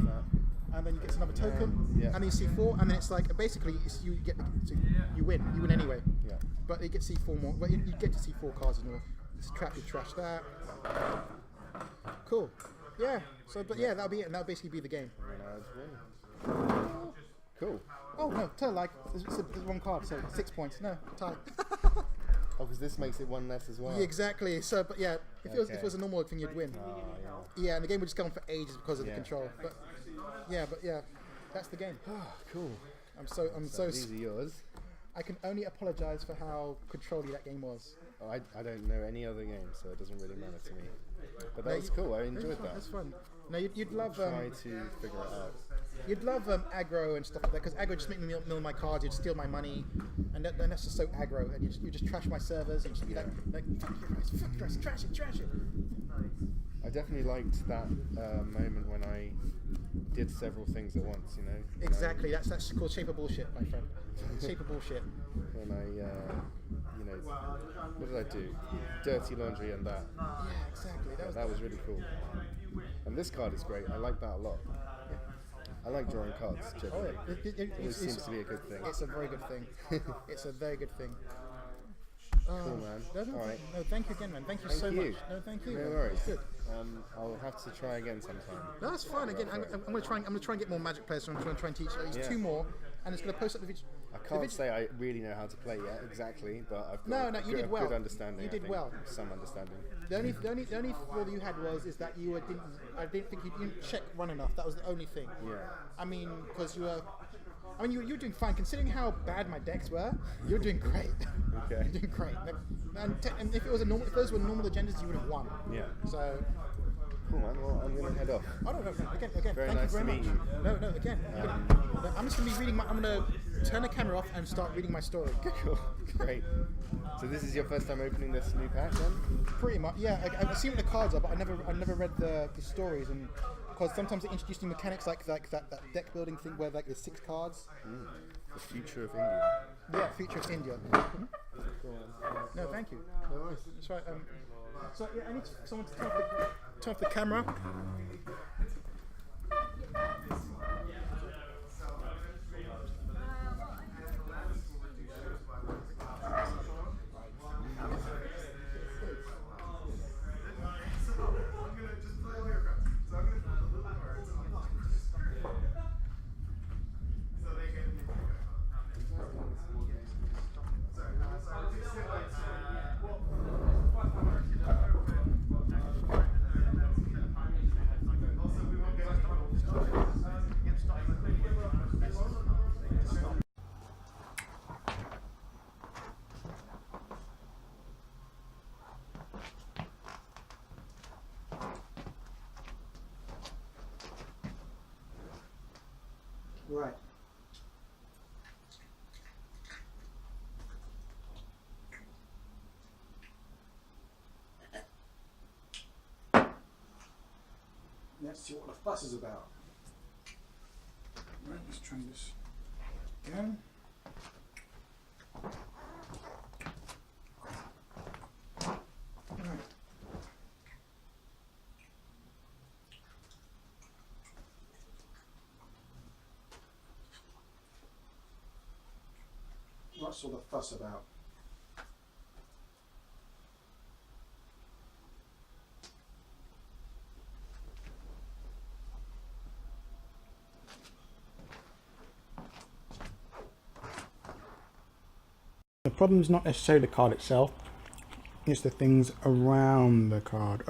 And then you get another token, yeah. and then you see 4, and then it's like basically you win anyway. Yeah. But you get to see 4 more. But you get to see 4 cards and all. Just you trash that. Cool. Yeah. So, but yeah, that'll be it. And that'll basically be the game. And I'd win. Cool. Oh no, tell like there's 1 card, so 6 points. No, tie. Oh, because this makes it 1 less as well. Yeah, exactly. So, but yeah, if it was a normal thing, you'd win. Oh, yeah. Yeah, and the game would just go on for ages because of the Yeah. control. But yeah, that's the game. Cool. So These are yours. I can only apologise for how controlly that game was. Oh, I don't know any other game, so it doesn't really matter to me. But that was cool. I enjoyed that. That's fun. No, you'd love Try to figure it out. you'd love aggro and stuff like that because aggro just make me mill my cards. You'd steal my money, and that's just so aggro. And you just trash my servers and just be like fuck your price, trash it. I definitely liked that moment when I did several things at once, you know. Exactly. That's called shape of bullshit, my friend. Shape of bullshit. When I, you know, what did I do? Dirty laundry and that. Yeah, exactly. That was really cool. And this card is great. I like that a lot. I like drawing cards, generally. It seems to be a good thing. It's a very good thing. It's a very good thing. Cool, man. Alright. No, thank you again, man. Thank you so much. No, thank you. No worries. Good. I'll have to try again sometime. No, that's fine. Again, I'm gonna try and get more Magic players. So I'm gonna try and teach at least 2 more, and it's gonna post up the video. I can't say I really know how to play yet exactly, but I've got you did well. good understanding. You did well. Some understanding. The only flaw you had is that I didn't think you didn't check run enough. That was the only thing. Yeah. I mean, because you were doing fine considering how bad my decks were. You're doing great. Okay. You're doing great. And if those were normal agendas, you would have won. Yeah. So. Cool, man. Well, I'm gonna head off. Oh no, again. Very Thank nice you very to much. meet you. No, again. I'm just gonna be reading I'm gonna turn the camera off and start reading my story. Cool. Great. So this is your first time opening this new pack, then? Pretty much, yeah. I've seen what the cards are, but I never read the stories, and because sometimes they introduce new mechanics like that deck building thing where like there's 6 cards. The future of India. Yeah, future of India. No, thank you. No worries. That's right. So yeah, I need someone to turn off the camera. Right. Let's see what the fuss is about. Right, let's try this again. Right. What's all the fuss about? The problem is not necessarily the card itself, it's the things around the card.